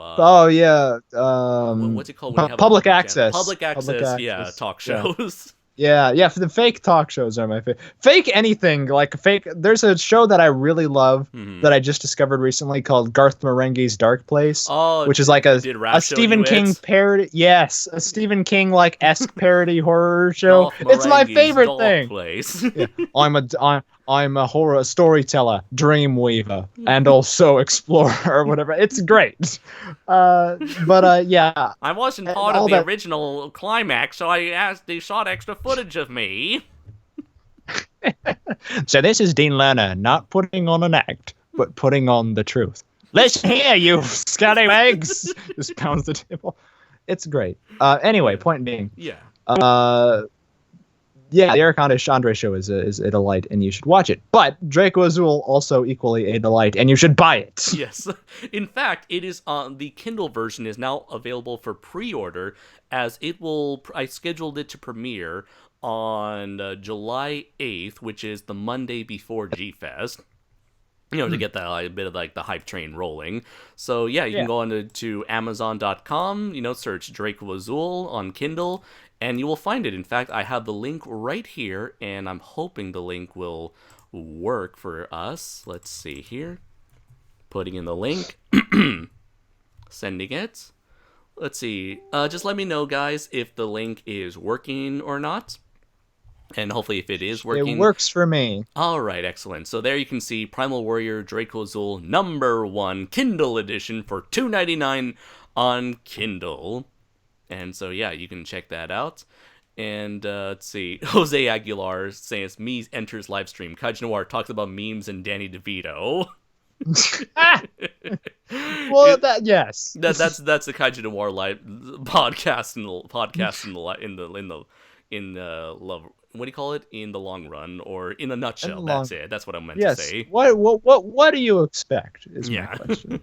What's it called? When you have public access. Public access, talk shows. Yeah, for the fake talk shows are my favorite. Fake anything, like fake. There's a show that I really love that I just discovered recently called Garth Marenghi's Dark Place, which is like a Stephen King parody. Yes, a Stephen King like esque parody horror show. It's my favorite thing. Place. Yeah. I'm a horror storyteller, dreamweaver, and also explorer or whatever. It's great. Yeah. I wasn't part of the original climax, so I asked they shot extra footage of me. So this is Dean Lerner not putting on an act, but putting on the truth. Listen here, you scallywags! Just pounds the table. It's great. Anyway, point being. Yeah. The Eric Andre show is a delight, and you should watch it. But Draco Azul also equally a delight, and you should buy it. Yes. In fact, it is the Kindle version is now available for pre-order, as I scheduled it to premiere on July 8th, which is the Monday before G-Fest. To get that a bit of like the hype train rolling. So you can go on to Amazon.com, search Draco Azul on Kindle, and you will find it. In fact, I have the link right here, and I'm hoping the link will work for us. Let's see here. Putting in the link. Sending it. Let's see. Just let me know, guys, if the link is working or not. And hopefully if it is working. It works for me. All right, excellent. So there you can see Primal Warrior Draco Azul #1 Kindle edition for $2.99 on Kindle. And so, you can check that out. And let's see. Jose Aguilar says, Me enters live stream. Kaiju Noir talks about memes and Danny DeVito. Well, yes. That's the Kaiju Noir live podcast in the love. What do you call it? In the long run, or in a nutshell? That's it. That's what I meant to say. What do you expect? Is my question.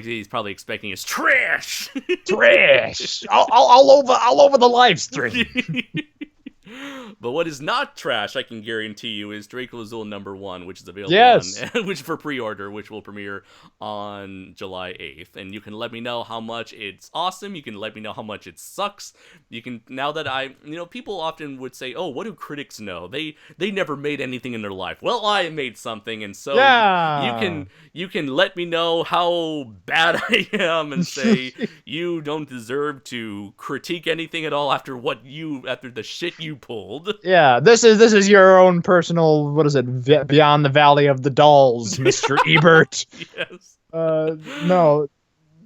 He's probably expecting is trash. Trash. all over the live stream. But what is not trash, I can guarantee you, is Draco Azul #1, which is available which for pre-order, which will premiere on July 8th. And you can let me know how much it's awesome. You can let me know how much it sucks. You can, now that people often would say, oh, what do critics know? They never made anything in their life. Well, I made something, and so you can let me know how bad I am and say you don't deserve to critique anything at all after the shit you pulled. Yeah, this is your own personal, what is it, Beyond the Valley of the Dolls, Mr. Ebert. Yes. No.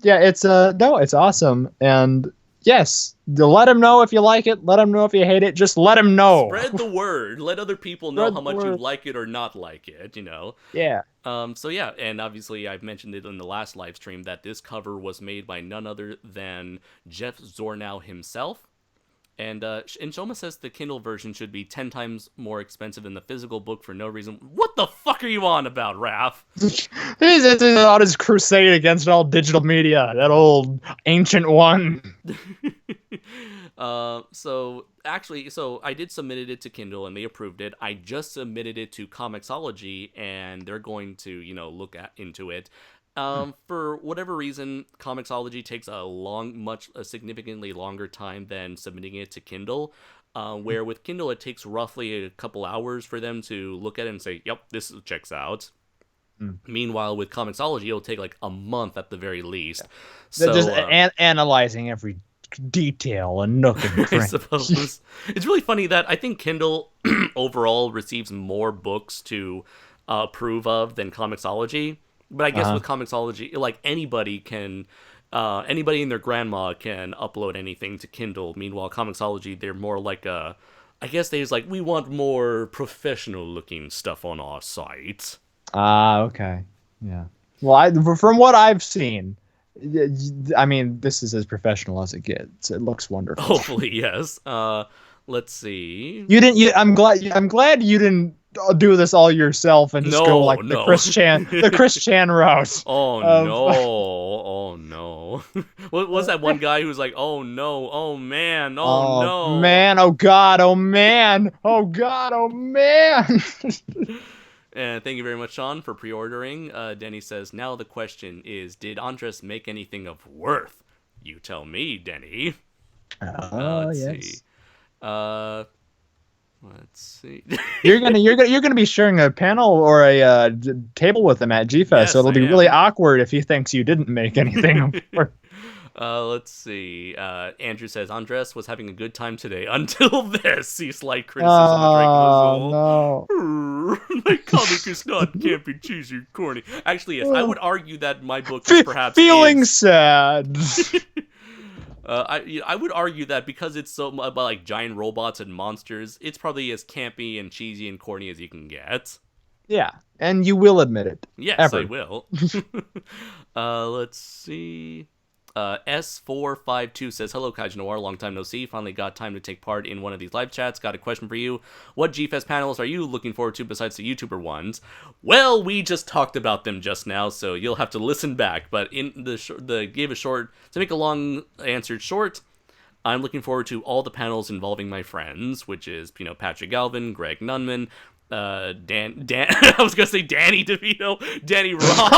Yeah, it's awesome. And Yes, let him know if you like it. Let him know if you hate it. Just let him know. Spread the word. Let other people know Spread how the much you word. like it or not like it, Yeah. So yeah, and obviously I've mentioned it in the last live stream that this cover was made by none other than Jeff Zornow himself. And Shoma says the Kindle version should be 10 times more expensive than the physical book for no reason. What the fuck are you on about, Raph? He's on his crusade against all digital media. That old ancient one. So I did submit it to Kindle and they approved it. I just submitted it to Comixology and they're going to, look into it. For whatever reason, Comixology takes a significantly longer time than submitting it to Kindle. Where with Kindle, it takes roughly a couple hours for them to look at it and say, "Yep, this checks out." Meanwhile, with Comixology, it'll take like a month at the very least. They're So just analyzing every detail and nook and I cranny. suppose it's really funny that I think Kindle overall receives more books to approve of than Comixology. But I guess with Comixology, like anybody and their grandma can upload anything to Kindle. Meanwhile, Comixology, they're more like I guess they just like, we want more professional looking stuff on our site. Okay. Yeah. Well, from what I've seen, I mean, this is as professional as it gets. It looks wonderful. Hopefully, yes. Let's see. I'm glad you didn't do this all yourself and just go like the Chris Chan route. Oh no. What was that one guy who was like, "Oh no, oh man, oh no, man, oh god, oh man, oh god, oh man." And thank you very much, Sean, for pre-ordering. Denny says, now the question is, did Andres make anything of worth? You tell me, Denny. Let's see. Let's see. you're gonna be sharing a panel or a table with him at GFest, yes, so it'll be really awkward if he thinks you didn't make anything of worth. Let's see. Andrew says, Andres was having a good time today until this. See slight criticism of Dracula's no. My comic is not campy, cheesy, corny. Actually, yes, I would argue that my book is perhaps sad. I would argue that because it's so about like giant robots and monsters, it's probably as campy and cheesy and corny as you can get. Yeah, and you will admit it. Yes, I will. Let's see. S452 says, hello, Kaiju Noir, long time no see. Finally got time to take part in one of these live chats. Got a question for you. What GFest panels are you looking forward to besides the YouTuber ones? Well, we just talked about them just now, so you'll have to listen back. But in to make a long answer short, I'm looking forward to all the panels involving my friends, which is, Patrick Galvin, Greg Nunman, Dan I was gonna say Danny DeVito, Danny Roth.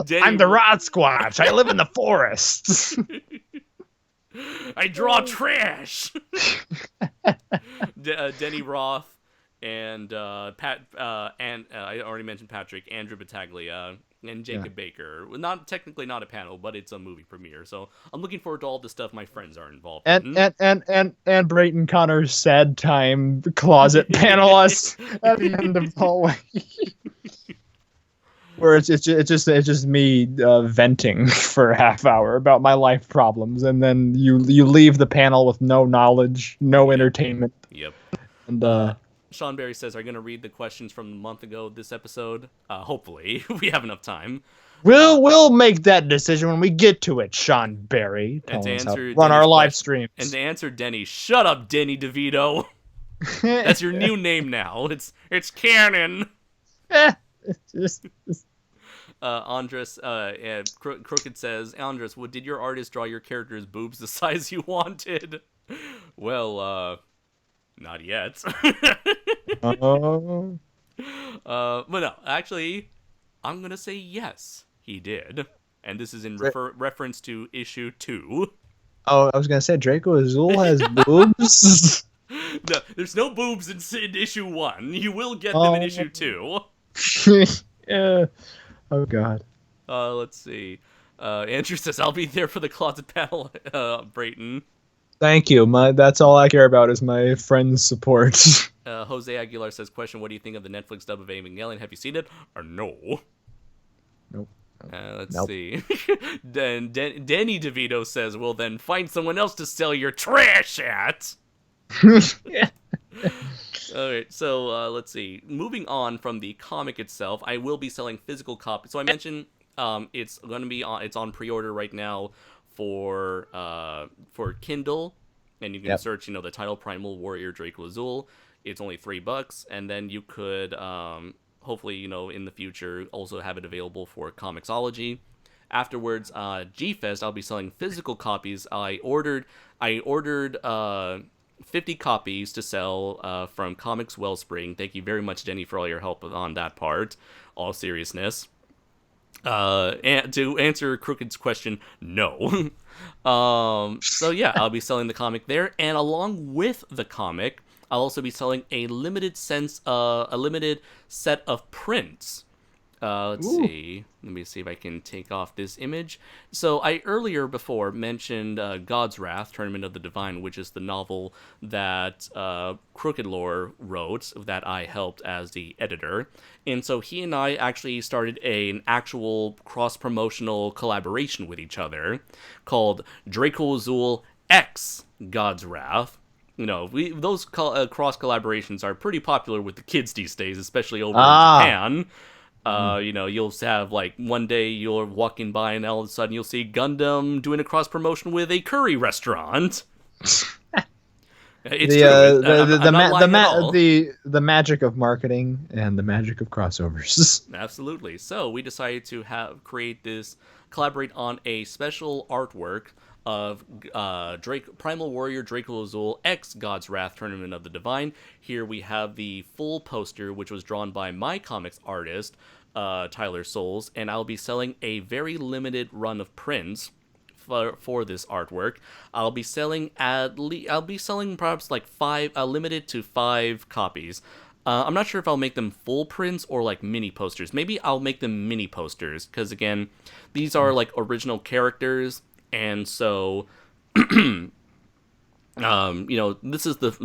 I'm the Rod Squatch. I live in the forest. I draw trash. Denny Roth and Pat and I already mentioned Patrick, Andrew Battaglia, and Jacob Baker. Technically not a panel, but it's a movie premiere. So I'm looking forward to all the stuff my friends are involved in. And Brayton Connor's sad time closet panelist at the end of the hallway. Where it's just me venting for a half hour about my life problems, and then you leave the panel with no knowledge, no entertainment. Yep. And Sean Berry says, "Are you gonna read the questions from a month ago this episode? Hopefully, we have enough time. We'll make that decision when we get to it, Sean Berry. And to answer run our live streams. And to answer Denny, shut up, Denny DeVito. That's your new name now. It's canon." Andres, Crooked says, Andres, did your artist draw your character's boobs the size you wanted? Well, not yet. But no, actually, I'm gonna say yes, he did. And this is in reference to issue 2. Oh, I was gonna say Draco Azul has boobs. No, there's no boobs in issue 1. You will get them in issue 2. Yeah. Oh God. Let's see. Andrew says, "I'll be there for the closet panel." Brayton. Thank you. That's all I care about is my friends' support. Jose Aguilar says, "Question: What do you think of the Netflix dub of Evangelion? Have you seen it or no?" Nope. Let's Nope. see. Then Danny DeVito says, "Well, then find someone else to sell your trash at." Yeah. All right, so let's see. Moving on from the comic itself, I will be selling physical copies. So I mentioned it's going to be on. It's on pre-order right now for Kindle, and you can Yep. search, the title Primal Warrior Draco Azul. It's only $3, and then you could hopefully, in the future, also have it available for Comixology. Afterwards, G-Fest, I'll be selling physical copies. I ordered 50 copies to sell from Comics Wellspring. Thank you very much, Denny, for all your help on that part. All seriousness. And to answer Crooked's question, no. So yeah, I'll be selling the comic there, and along with the comic, I'll also be selling a limited set of prints. Let's Ooh. see. Let me see if I can take off this image. So I earlier before mentioned God's Wrath, Tournament of the Divine, which is the novel that Crooked Lore wrote, that I helped as the editor. And so he and I actually started an actual cross-promotional collaboration with each other called Draco Azul X God's Wrath. Those cross collaborations are pretty popular with the kids these days, especially over in Japan. You'll have one day you're walking by and all of a sudden you'll see Gundam doing a cross promotion with a curry restaurant. It's true. I'm not lying at all. The magic of marketing and the magic of crossovers. Absolutely. So we decided to collaborate on a special artwork of Primal Warrior Draco Azul X God's Wrath Tournament of the Divine. Here we have the full poster, which was drawn by my comics artist, Tyler Souls, and I'll be selling a very limited run of prints for this artwork. I'll be selling perhaps limited to 5 copies. I'm not sure if I'll make them full prints or mini posters. Maybe I'll make them mini posters because again, these are original characters. And so, this is this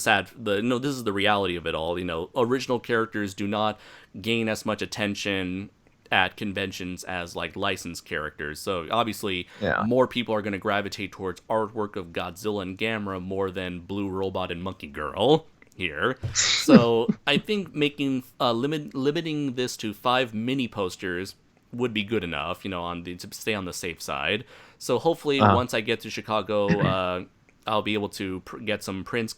is the reality of it all. Original characters do not gain as much attention at conventions as licensed characters. So obviously, more people are going to gravitate towards artwork of Godzilla and Gamera more than Blue Robot and Monkey Girl here. So I think making limiting this to 5 mini posters would be good enough, to stay on the safe side. So hopefully, once I get to Chicago, I'll be able to get some prints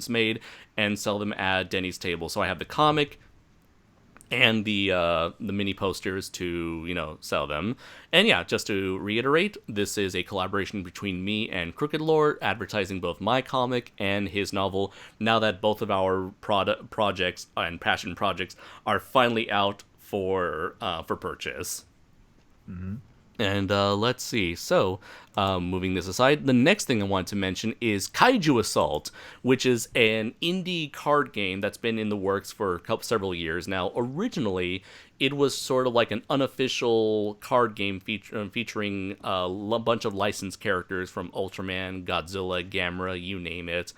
made and sell them at Denny's table. So I have the comic and the mini posters to sell them. And yeah, just to reiterate, this is a collaboration between me and Crooked Lore, advertising both my comic and his novel. Now that both of our projects and passion projects are finally out for purchase. Mm-hmm. And let's see. So, moving this aside, the next thing I want to mention is Kaiju Assault, which is an indie card game that's been in the works for several years now. Originally, it was sort of like an unofficial card game featuring a bunch of licensed characters from Ultraman, Godzilla, Gamera, you name it.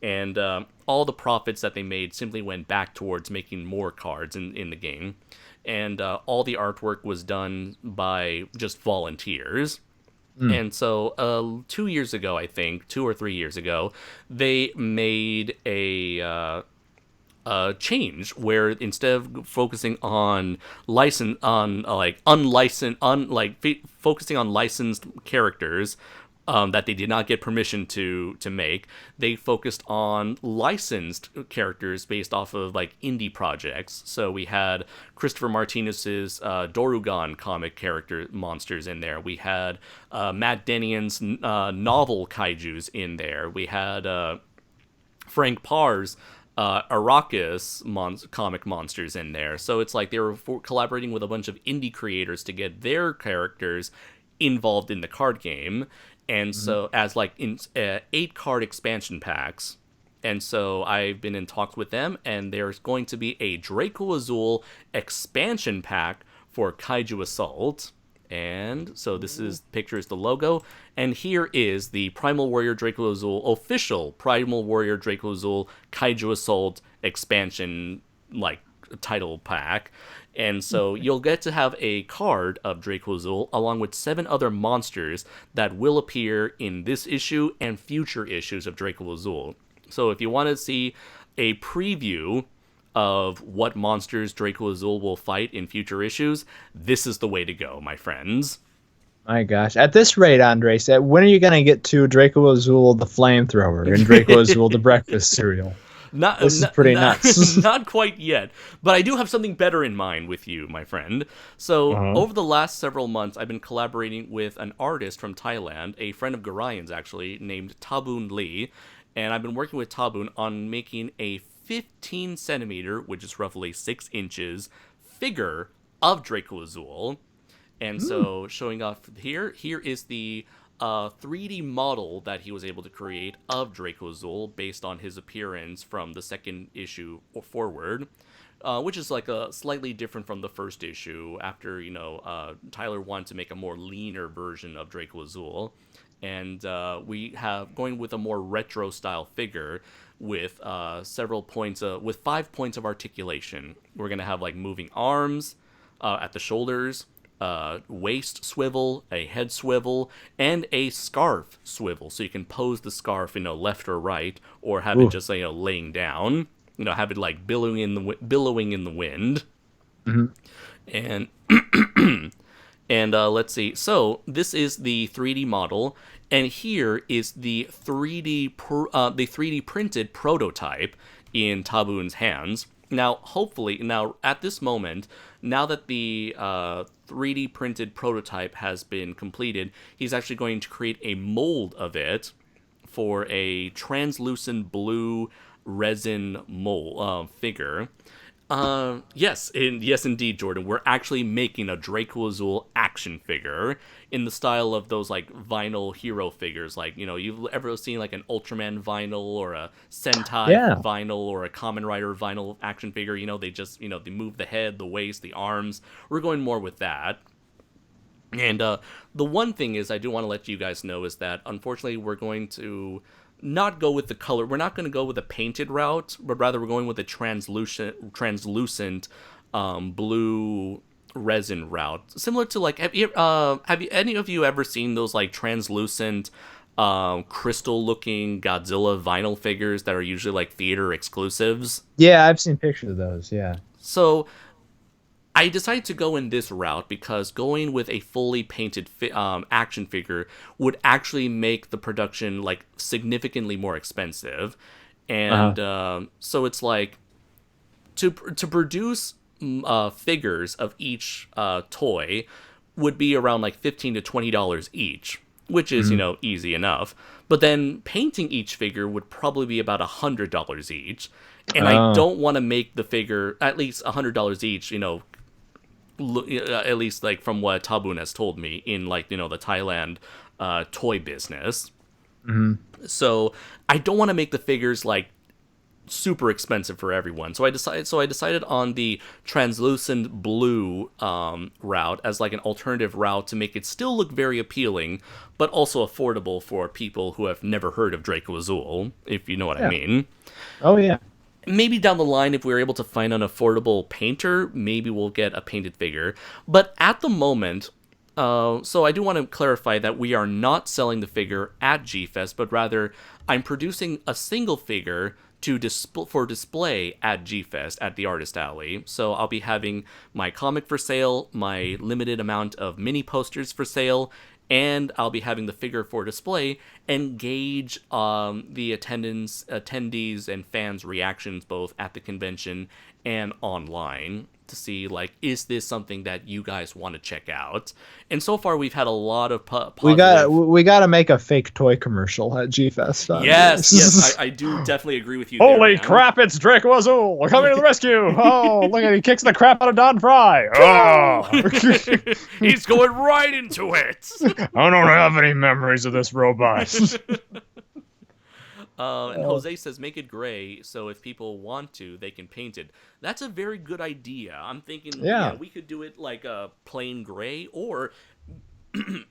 And all the profits that they made simply went back towards making more cards in the game. And all the artwork was done by just volunteers. And so 2 years ago, I think, 2 or 3 years ago, they made a change where instead of focusing on focusing on licensed characters that they did not get permission to make, they focused on licensed characters based off of indie projects. So we had Christopher Martinez's Dorugan comic character monsters in there. We had Matt Denian's novel kaijus in there. We had Frank Parr's Arrakis comic monsters in there. So it's they were collaborating with a bunch of indie creators to get their characters involved in the card game. And so as 8 card expansion packs. And so I've been in talks with them, and there's going to be a Draco Azul expansion pack for Kaiju Assault. And so this picture is the logo, and here is the Primal Warrior Draco Azul official Primal Warrior Draco Azul Kaiju Assault expansion title pack. And so you'll get to have a card of Draco Azul along with 7 other monsters that will appear in this issue and future issues of Draco Azul. So if you want to see a preview of what monsters Draco Azul will fight in future issues, this is the way to go, my friends. My gosh. At this rate, Andres, when are you going to get to Draco Azul the flamethrower and Draco Azul the breakfast cereal? This is pretty nuts. Not quite yet, but I do have something better in mind with you, my friend. So, over the last several months, I've been collaborating with an artist from Thailand, a friend of Garayan's actually, named Tabun Lee, and I've been working with Tabun on making a 15 centimeter, which is roughly 6 inches, figure of Draco Azul. And so, showing off here is the 3D model that he was able to create of Draco Azul based on his appearance from the second issue forward, which is like a slightly different from the first issue after, Tyler wanted to make a more leaner version of Draco Azul. And we have going with a more retro style figure with with 5 points of articulation. We're going to have like moving arms at the shoulders, waist swivel, a head swivel, and a scarf swivel. So you can pose the scarf, left or right, or have it just, laying down. Have it like billowing in the wind. Mm-hmm. And let's see. So this is the 3D model, and here is the 3D printed prototype in Tabun's hands. Now, hopefully, at this moment, now that the 3D printed prototype has been completed, he's actually going to create a mold of it for a translucent blue resin mold figure. Yes, indeed, Jordan. We're actually making a Draco Azul action figure in the style of those like vinyl hero figures. Like, you've ever seen like an Ultraman vinyl or a Sentai vinyl or a Kamen Rider vinyl action figure. They just, they move the head, the waist, the arms. We're going more with that. And the one thing is I do want to let you guys know is that unfortunately we're going to not go with the color. We're not going to go with a painted route, but rather we're going with a translucent blue resin route, similar to like have you any of you ever seen those like translucent crystal looking Godzilla vinyl figures that are usually like theater exclusives? Yeah, I've seen pictures of those. Yeah. So I decided to go in this route because going with a fully painted action figure would actually make the production like significantly more expensive, and so it's like to produce figures of each toy would be around like $15 to $20 each, which is easy enough. But then painting each figure would probably be about $100 each, and I don't want to make the figure at least $100 each. At least like from what Tabun has told me in like the Thailand toy business. So I don't want to make the figures like super expensive for everyone. So I decided on the translucent blue route as like an alternative route to make it still look very appealing, but also affordable for people who have never heard of Draco Azul, if you know what I mean. Oh yeah. Maybe down the line, if we're able to find an affordable painter, maybe we'll get a painted figure. But at the moment, so I do want to clarify that we are not selling the figure at G-Fest, but rather I'm producing a single figure for display at G-Fest at the Artist Alley. So I'll be having my comic for sale, my limited amount of mini posters for sale, and I'll be having the figure for display and gauge the attendees and fans' reactions both at the convention and online to see, like, is this something that you guys want to check out? And so far, we've had a lot of positive... We got to make a fake toy commercial at G-Fest. Yes, I do definitely agree with you. Holy crap, it's Draco Azul! We're coming to the rescue! Oh, look at he kicks the crap out of Don Fry! Oh! He's going right into it! I don't have any memories of this robot. And Jose says, make it gray, so if people want to, they can paint it. That's a very good idea. I'm thinking, we could do it like a plain gray, or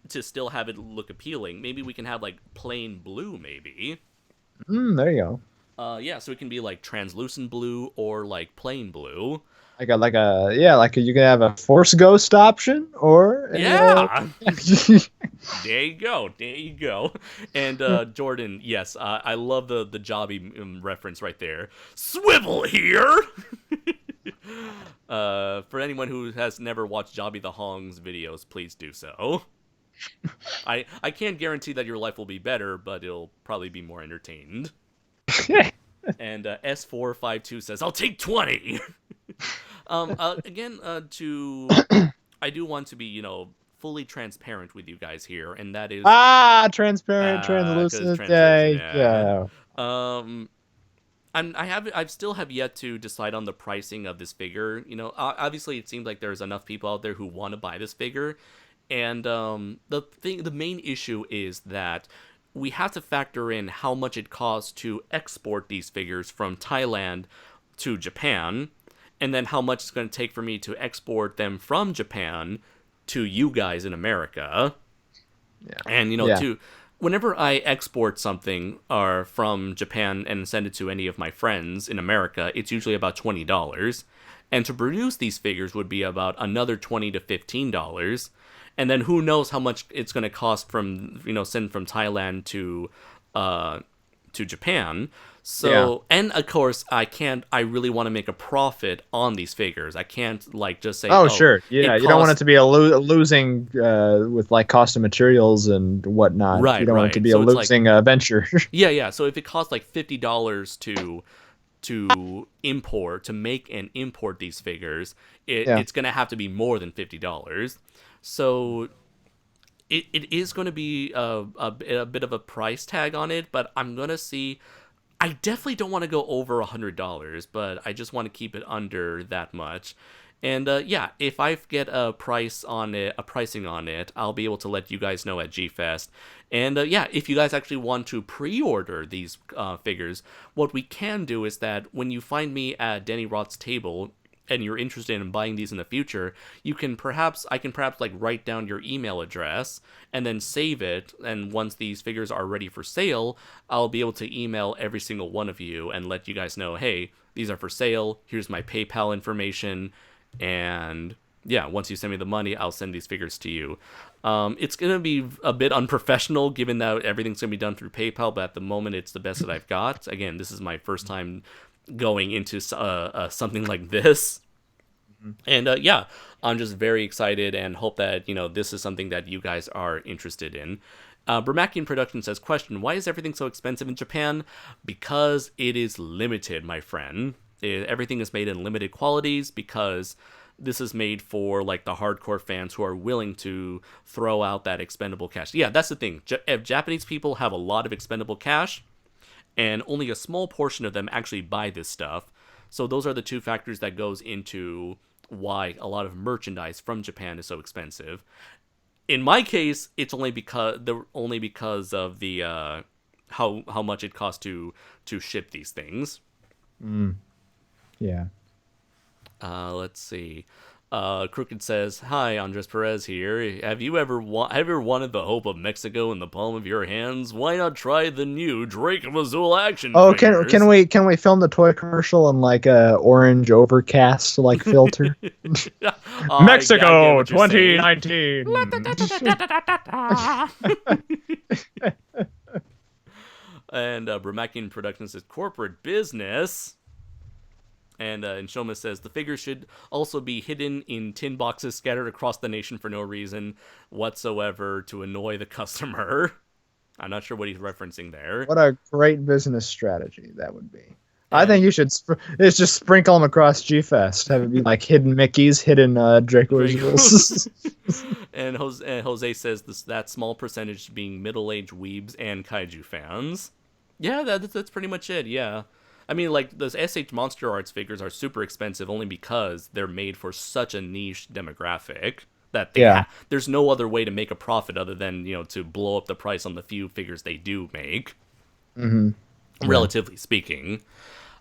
to still have it look appealing. Maybe we can have like plain blue, maybe. There you go. Yeah, so it can be like translucent blue or like plain blue. You can have a Force Ghost option or Yeah. There you go. There you go. And Jordan, yes, I love the Jobby reference right there. Swivel here. For anyone who has never watched Jobby the Hong's videos, please do so. I can't guarantee that your life will be better, but it'll probably be more entertained. And S452 says, "I'll take 20." Again, I do want to be, fully transparent with you guys here, and that is Transparent, 'cause translucent. translucent, Yeah, yeah. yeah. Um, I still have yet to decide on the pricing of this figure. Obviously, it seems like there's enough people out there who want to buy this figure, and the main issue is that we have to factor in how much it costs to export these figures from Thailand to Japan, and then how much it's going to take for me to export them from Japan to you guys in America. Yeah. And Yeah. whenever I export something from Japan and send it to any of my friends in America, it's usually about $20. And to produce these figures would be about another $20 to $15. And then who knows how much it's going to cost from, send from Thailand to Japan. So, and of course, I really want to make a profit on these figures. I can't just say, Oh, sure. Yeah, you don't want it costs- to be a losing with like cost of materials and whatnot. Right, You don't want it to right. be So a it's losing venture. Yeah. So if it costs like $50 to import, to make and import these figures, Yeah. it's going to have to be more than $50. So it is going to be a bit of a price tag on it, but I'm going to see. I definitely don't want to go over $100, but I just want to keep it under that much. And if I get a pricing on it, I'll be able to let you guys know at G-Fest. And if you guys actually want to pre-order these figures, what we can do is that when you find me at Denny Roth's table and you're interested in buying these in the future, I can perhaps like write down your email address and then save it. And once these figures are ready for sale, I'll be able to email every single one of you and let you guys know, hey, these are for sale. Here's my PayPal information. And yeah, once you send me the money, I'll send these figures to you. It's going to be a bit unprofessional given that everything's going to be done through PayPal, but at the moment it's the best that I've got. Again, this is my first time going into something like this. And I'm just very excited and hope that, this is something that you guys are interested in. Bermakian Production says, question, why is everything so expensive in Japan? Because it is limited, my friend. Everything is made in limited quantities because this is made for like the hardcore fans who are willing to throw out that expendable cash. Yeah, that's the thing. If Japanese people have a lot of expendable cash, and only a small portion of them actually buy this stuff. So those are the two factors that goes into why a lot of merchandise from Japan is so expensive. In my case, it's only because of the how much it costs to ship these things. Yeah. Let's see. Crooked says, "Hi, Andres Perez here. Have you ever wanted the hope of Mexico in the palm of your hands? Why not try the new Drake of Azul action Oh, figures?" can we film the toy commercial in like a orange overcast like filter? I Mexico get what you're saying. 2019. And Bremakian Productions says corporate business. And Shoma says the figures should also be hidden in tin boxes scattered across the nation for no reason whatsoever to annoy the customer. I'm not sure what he's referencing there. What a great business strategy that would be. I think you should it's just sprinkle them across G-Fest. Have it be like hidden Mickeys, hidden Dracos. And Jose says that small percentage being middle-aged weebs and kaiju fans. Yeah, that's pretty much it, yeah. I mean, like, those SH Monster Arts figures are super expensive only because they're made for such a niche demographic that there's no other way to make a profit other than, to blow up the price on the few figures they do make, relatively speaking.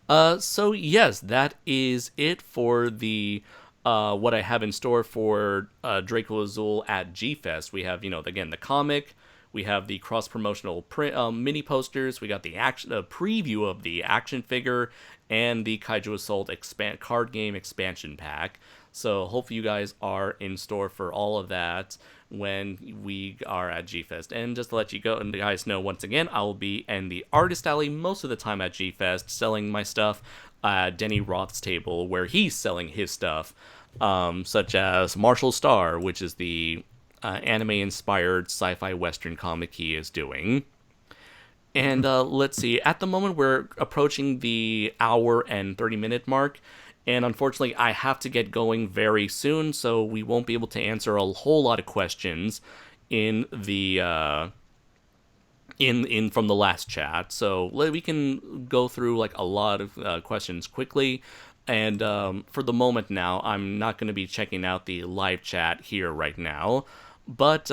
So, yes, that is it for the what I have in store for Draco Azul at G-Fest. We have, again, the comic. We have the cross-promotional mini posters. We got the preview of the action figure and the Kaiju Assault card game expansion pack. So hopefully you guys are in store for all of that when we are at G-Fest. And just to let you guys know, once again, I will be in the Artist Alley most of the time at G-Fest, selling my stuff at Denny Roth's table, where he's selling his stuff, such as Martial Star, which is the anime-inspired sci-fi western comic he is doing. And let's see, at the moment we're approaching the hour and 30-minute mark, and unfortunately I have to get going very soon, so we won't be able to answer a whole lot of questions in the from the last chat. So we can go through like a lot of questions quickly. And for the moment now, I'm not going to be checking out the live chat here right now. But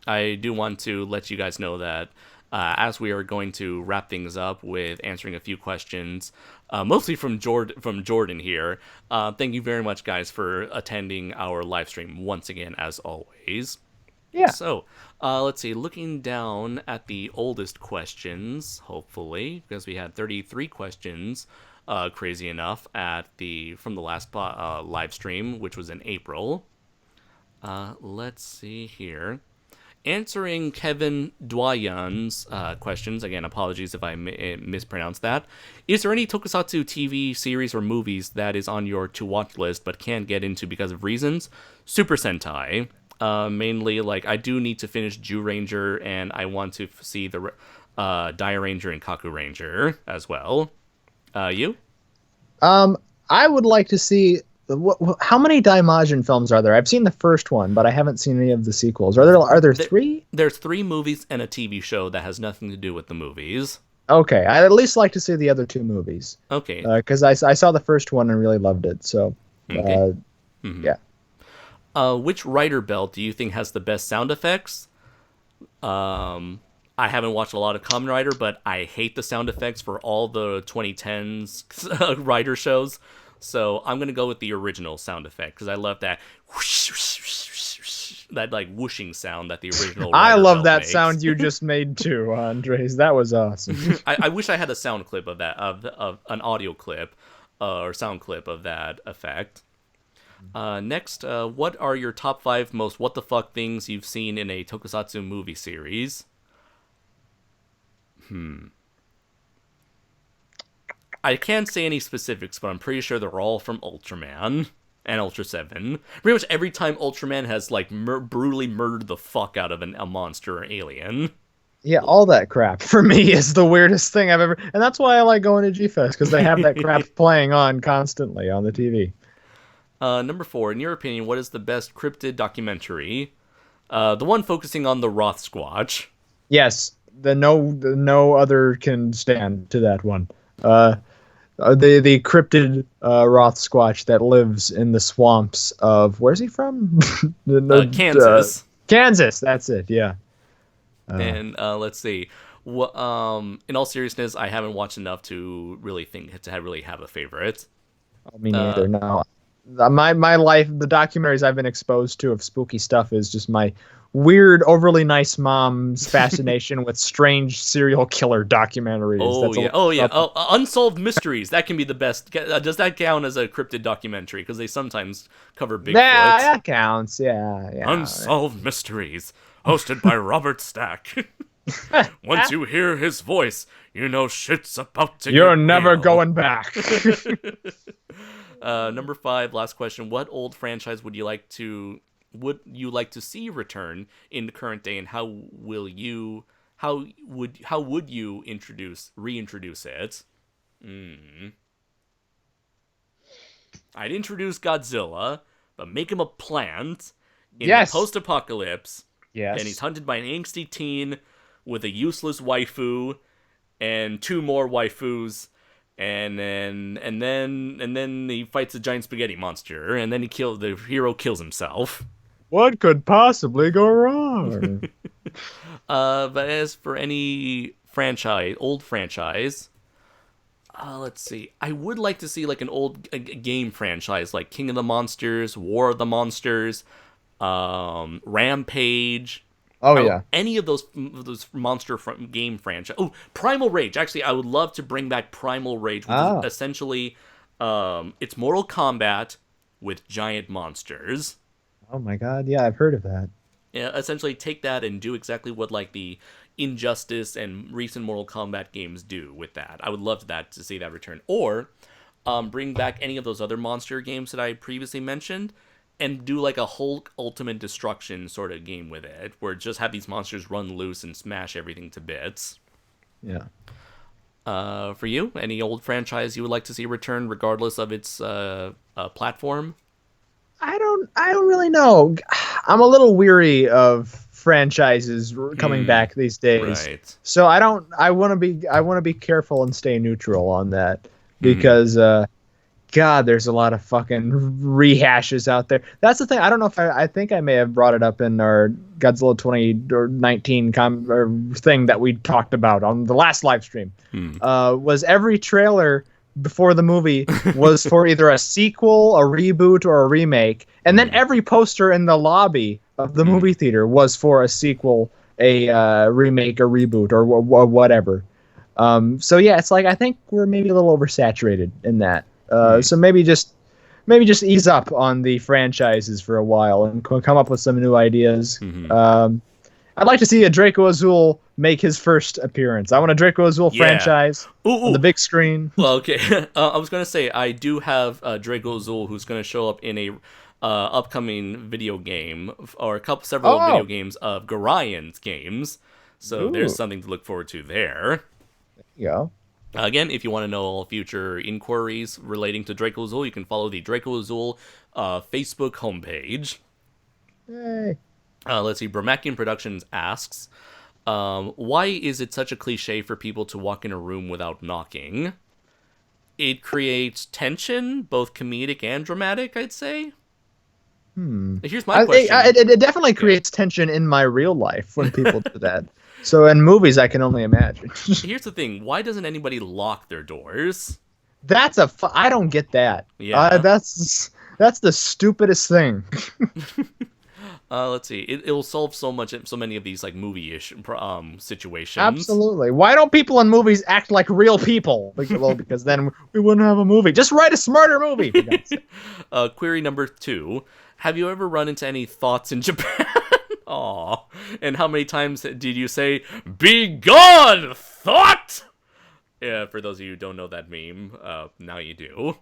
I do want to let you guys know that as we are going to wrap things up with answering a few questions, mostly from Jordan here. Thank you very much, guys, for attending our live stream once again, as always. Yeah. So, let's see. Looking down at the oldest questions, hopefully, because we had 33 questions, crazy enough, from the last live stream, which was in April. Let's see here. Answering Kevin Dwayan's questions, again, apologies if I mispronounced that. Is there any tokusatsu TV series or movies that is on your to-watch list but can't get into because of reasons? Super Sentai. Mainly, like, I do need to finish Jew Ranger, and I want to see the Dai Ranger and Kaku Ranger as well. You? I would like to see... how many Daimajin films are there? I've seen the first one, but I haven't seen any of the sequels. Are there three? There's 3 movies and a TV show that has nothing to do with the movies. Okay, I'd at least like to see the other 2 movies. Okay. Because I saw the first one and really loved it, so... Okay. Yeah. Which writer belt do you think has the best sound effects? I haven't watched a lot of Kamen Rider, but I hate the sound effects for all the 2010s Rider shows. So I'm going to go with the original sound effect, because I love that that like whooshing sound that the original I Rider love belt that makes. sound you just made too, Andres. That was awesome. I wish I had a sound clip of that, of an audio clip or sound clip of that effect. Next, what are your top 5 most what the fuck things you've seen in a tokusatsu movie series? I can't say any specifics, but I'm pretty sure they're all from Ultraman and Ultra 7. Pretty much every time Ultraman has, like, brutally murdered the fuck out of a monster or alien. Yeah, all that crap for me is the weirdest thing I've ever... And that's why I like going to G-Fest, because they have that crap playing on constantly on the TV. Number 4, in your opinion, what is the best cryptid documentary? The one focusing on the Roth Squatch. Yes, no other can stand to that one. The cryptid Roth Squatch that lives in the swamps of... Where's he from? Kansas. Kansas, that's it, yeah. And let's see. In all seriousness, I haven't watched enough to really have a favorite. Me neither, no. My life, the documentaries I've been exposed to of spooky stuff is just my weird, overly nice mom's fascination with strange serial killer documentaries. Unsolved Mysteries. That can be the best. Does that count as a cryptid documentary? Because they sometimes cover Bigfoot. Yeah, that counts. Yeah. Unsolved Mysteries, hosted by Robert Stack. Once you hear his voice, you know shit's about to You're get never real. going back. Number 5, last question. What old franchise would you like to see return in the current day, and how would you reintroduce it? I'd introduce Godzilla, but make him a plant in the post-apocalypse. Yes. And he's hunted by an angsty teen with a useless waifu and 2 more waifus. And then he fights a giant spaghetti monster, and then the hero kills himself. What could possibly go wrong? But as for any old franchise, let's see. I would like to see like an old game franchise, like King of the Monsters, War of the Monsters, Rampage, Oh yeah. Any of those monster game franchise. Oh, Primal Rage. Actually, I would love to bring back Primal Rage, which is essentially it's Mortal Kombat with giant monsters. Oh my god. Yeah, I've heard of that. Yeah, essentially take that and do exactly what like the Injustice and recent Mortal Kombat games do with that. I would love that to see that return, or bring back any of those other monster games that I previously mentioned, and do like a Hulk Ultimate Destruction sort of game with it, where just have these monsters run loose and smash everything to bits. Yeah. For you, any old franchise you would like to see return, regardless of its platform? I don't really know. I'm a little weary of franchises coming back these days. Right. So I want to be careful and stay neutral on that because God, there's a lot of fucking rehashes out there. That's the thing. I don't know if I think I may have brought it up in our Godzilla 2019 thing that we talked about on the last live stream. Was every trailer before the movie was for either a sequel, a reboot, or a remake, and then every poster in the lobby of the movie theater was for a sequel, a remake, a reboot, or whatever. So yeah, it's like I think we're maybe a little oversaturated in that. So maybe just ease up on the franchises for a while and come up with some new ideas. I'd like to see a Draco Azul make his first appearance. I want a Draco Azul franchise on the big screen. Well, okay. I was going to say, I do have Draco Azul who's going to show up in a upcoming video game, or several video games of Garion's games. So there's something to look forward to there. Yeah. Again, if you want to know all future inquiries relating to Draco Azul, you can follow the Draco Azul Facebook homepage. Hey. Let's see. Bramakian Productions asks, why is it such a cliche for people to walk in a room without knocking? It creates tension, both comedic and dramatic, I'd say. Here's my question. It definitely creates tension in my real life when people do that. So in movies, I can only imagine. Here's the thing. Why doesn't anybody lock their doors? I don't get that. Yeah. That's the stupidest thing. Let's see. It will solve so many of these like movie-ish situations. Absolutely. Why don't people in movies act like real people? Well, because then we wouldn't have a movie. Just write a smarter movie. Query number 2. Have you ever run into any thoughts in Japan? Aw. And how many times did you say, "Be gone, thought"? Yeah, for those of you who don't know that meme, now you do.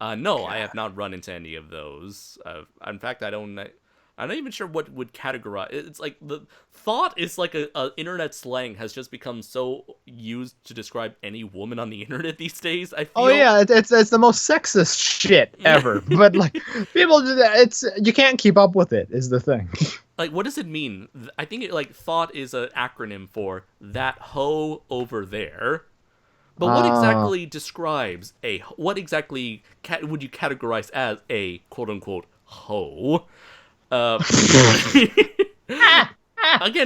No, I have not run into any of those. In fact, I'm not even sure what would categorize. It's like the thought is like a internet slang has just become so used to describe any woman on the internet these days. I feel. Oh yeah, it's the most sexist shit ever. But like people do that. You can't keep up with it. Is the thing. Like, what does it mean? I think thought is an acronym for that hoe over there. But what exactly describes what exactly would you categorize as a quote unquote hoe? Again,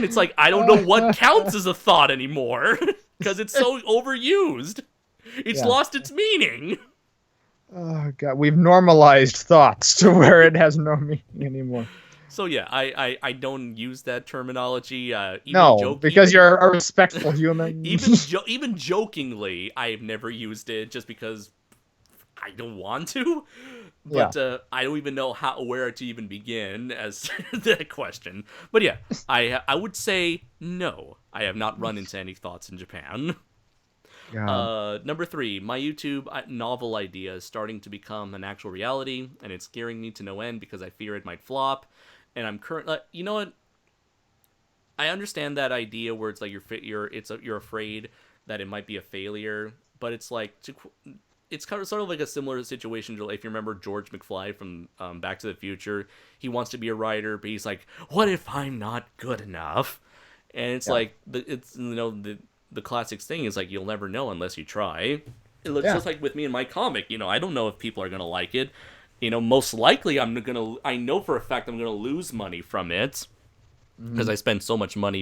it's like I don't know what counts as a thought anymore because it's so overused. It's lost its meaning. Oh god, we've normalized thoughts to where it has no meaning anymore. So yeah, I don't use that terminology. Because you're a respectful human. Even jokingly, I've never used it just because I don't want to. But I don't even know where to even begin as that question. But yeah, I would say no. I have not run into any thoughts in Japan. Number 3, my YouTube novel idea is starting to become an actual reality, and it's scaring me to no end because I fear it might flop. And I'm currently, you know what? I understand that idea where it's like you're afraid that it might be a failure, but it's like it's kind of sort of like a similar situation to, if you remember George McFly from Back to the Future. He wants to be a writer, but he's like, what if I'm not good enough? And it's like the classic thing is like you'll never know unless you try. It looks just like with me and my comic. I don't know if people are gonna like it. Most likely I know for a fact I'm gonna lose money from it because I spent so much money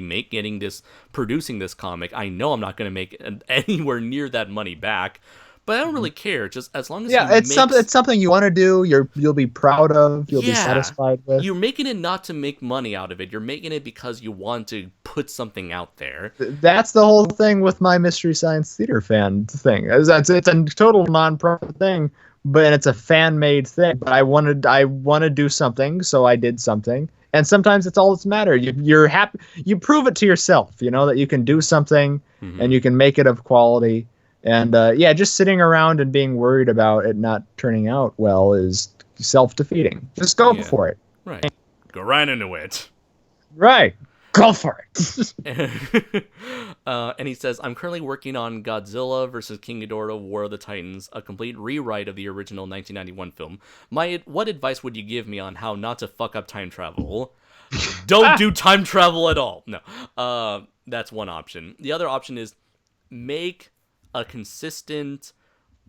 producing this comic. I know I'm not gonna make anywhere near that money back. But I don't really care. Just as long as Yeah, it's something you want to do. You'll be proud of. You'll be satisfied with. You're making it not to make money out of it. You're making it because you want to put something out there. That's the whole thing with my Mystery Science Theater fan thing. It's a total non-profit thing, but it's a fan-made thing. But I want to do something, so I did something. And sometimes it's all that's matter. You're happy. You prove it to yourself. You know that you can do something, and you can make it of quality. And just sitting around and being worried about it not turning out well is self-defeating. Just go for it. Right. Go right into it. Right. Go for it. And he says, I'm currently working on Godzilla vs. King Ghidorah War of the Titans, a complete rewrite of the original 1991 film. What advice would you give me on how not to fuck up time travel? Don't do time travel at all. No. That's one option. The other option is make a consistent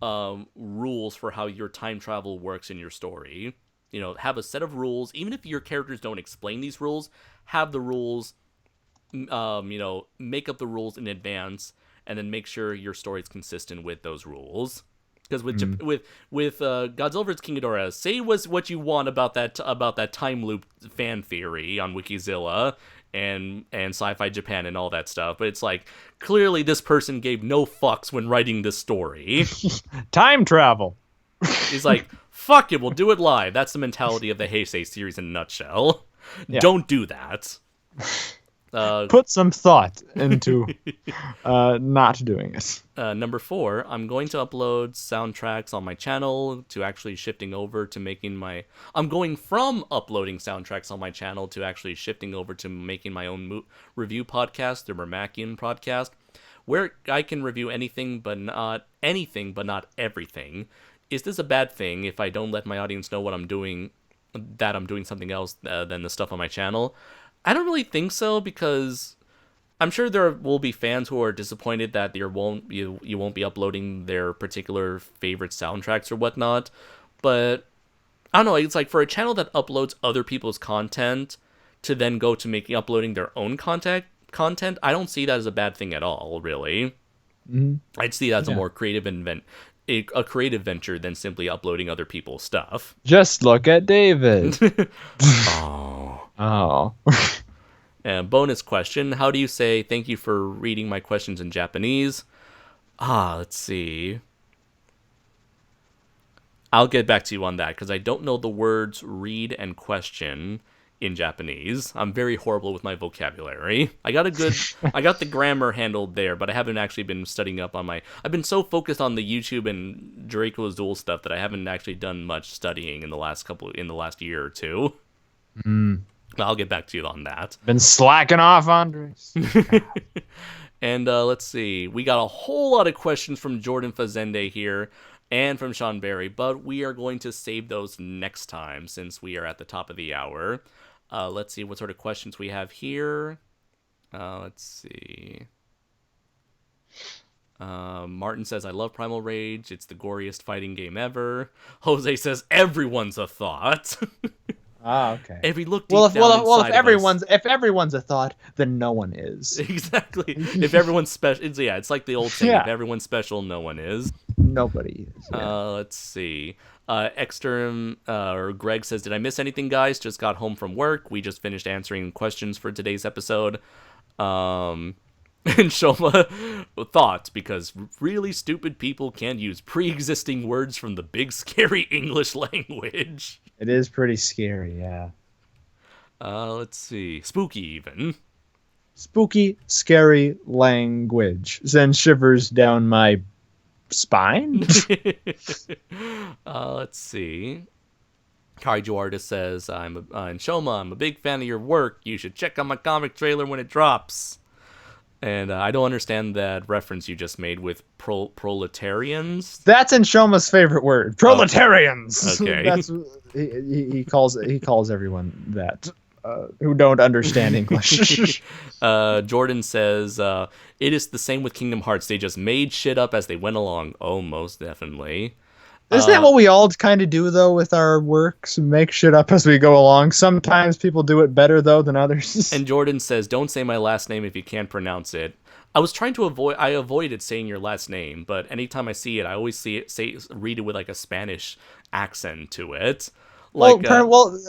rules for how your time travel works in your story. You know, have a set of rules. Even if your characters don't explain these rules, have the rules, make up the rules in advance, and then make sure your story is consistent with those rules. Because with Godzilla vs. King Ghidorah, say what you want about that time loop fan theory on Wikizilla and Sci-Fi Japan and all that stuff, but it's like clearly this person gave no fucks when writing this story. Time travel. He's like, fuck it, we'll do it live. That's the mentality of the Heisei series in a nutshell. Yeah. Don't do that. Put some thought into not doing it. Number 4, I'm going to upload soundtracks on my channel to actually shifting over to making my... I'm going from uploading soundtracks on my channel to actually shifting over to making my own review podcast, the Mermakian podcast, where I can review anything but not everything. Is this a bad thing if I don't let my audience know what I'm doing, that I'm doing something else than the stuff on my channel? I don't really think so, because I'm sure there will be fans who are disappointed that you won't be uploading their particular favorite soundtracks or whatnot. But I don't know, it's like for a channel that uploads other people's content to then go to uploading their own content, I don't see that as a bad thing at all, really. Mm-hmm. I'd see that as a more creative a creative venture than simply uploading other people's stuff. Just look at David. Oh. And bonus question, how do you say thank you for reading my questions in Japanese? Let's see. I'll get back to you on that, because I don't know the words read and question in Japanese. I'm very horrible with my vocabulary. I got the grammar handled there, but I haven't actually been studying up on I've been so focused on the YouTube and Draco's Duel stuff that I haven't actually done much studying in the last year or two. I'll get back to you on that. Been slacking off, Andres. And let's see. We got a whole lot of questions from Jordan Fazende here and from Sean Berry, but we are going to save those next time since we are at the top of the hour. Let's see what sort of questions we have here. Let's see. Martin says, I love Primal Rage. It's the goriest fighting game ever. Jose says, everyone's a thought. Okay. If we look deep if everyone's a thought, then no one is. Exactly. If everyone's special, it's like the old saying. If everyone's special, no one is. Nobody is. Yeah. Let's see. Exterm or Greg says, did I miss anything, guys? Just got home from work. We just finished answering questions for today's episode. And Shoma thought, because really stupid people can't use pre-existing words from the big scary English language. It is pretty scary, yeah. Let's see. Spooky, even. Spooky, scary language. Sends shivers down my spine. Let's see. Kaiju Artist says, and Shoma, I'm a big fan of your work. You should check out my comic trailer when it drops. And I don't understand that reference you just made with proletarians. That's in Shoma's favorite word, proletarians. Okay. That's he calls everyone that who don't understand English. Jordan says it is the same with Kingdom Hearts. They just made shit up as they went along. Oh, most definitely. Isn't that what we all kind of do, though, with our works? Make shit up as we go along. Sometimes people do it better, though, than others. And Jordan says, don't say my last name if you can't pronounce it. I was trying to avoid. I avoided saying your last name, but anytime I see it, I always read it with like a Spanish accent to it. Like,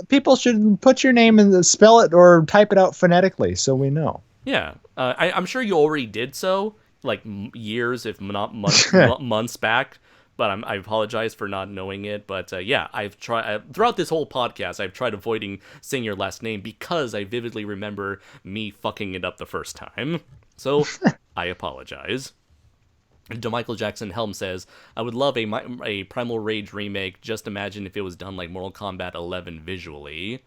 People should put your name and spell it or type it out phonetically so we know. yeah, I'm sure you already did so, like years, if not months, months back. But I apologize for not knowing it. But yeah, I've tried throughout this whole podcast. I've tried avoiding saying your last name because I vividly remember me fucking it up the first time. So I apologize. Michael Jackson Helm says, I would love a Primal Rage remake. Just imagine if it was done like Mortal Kombat 11 visually.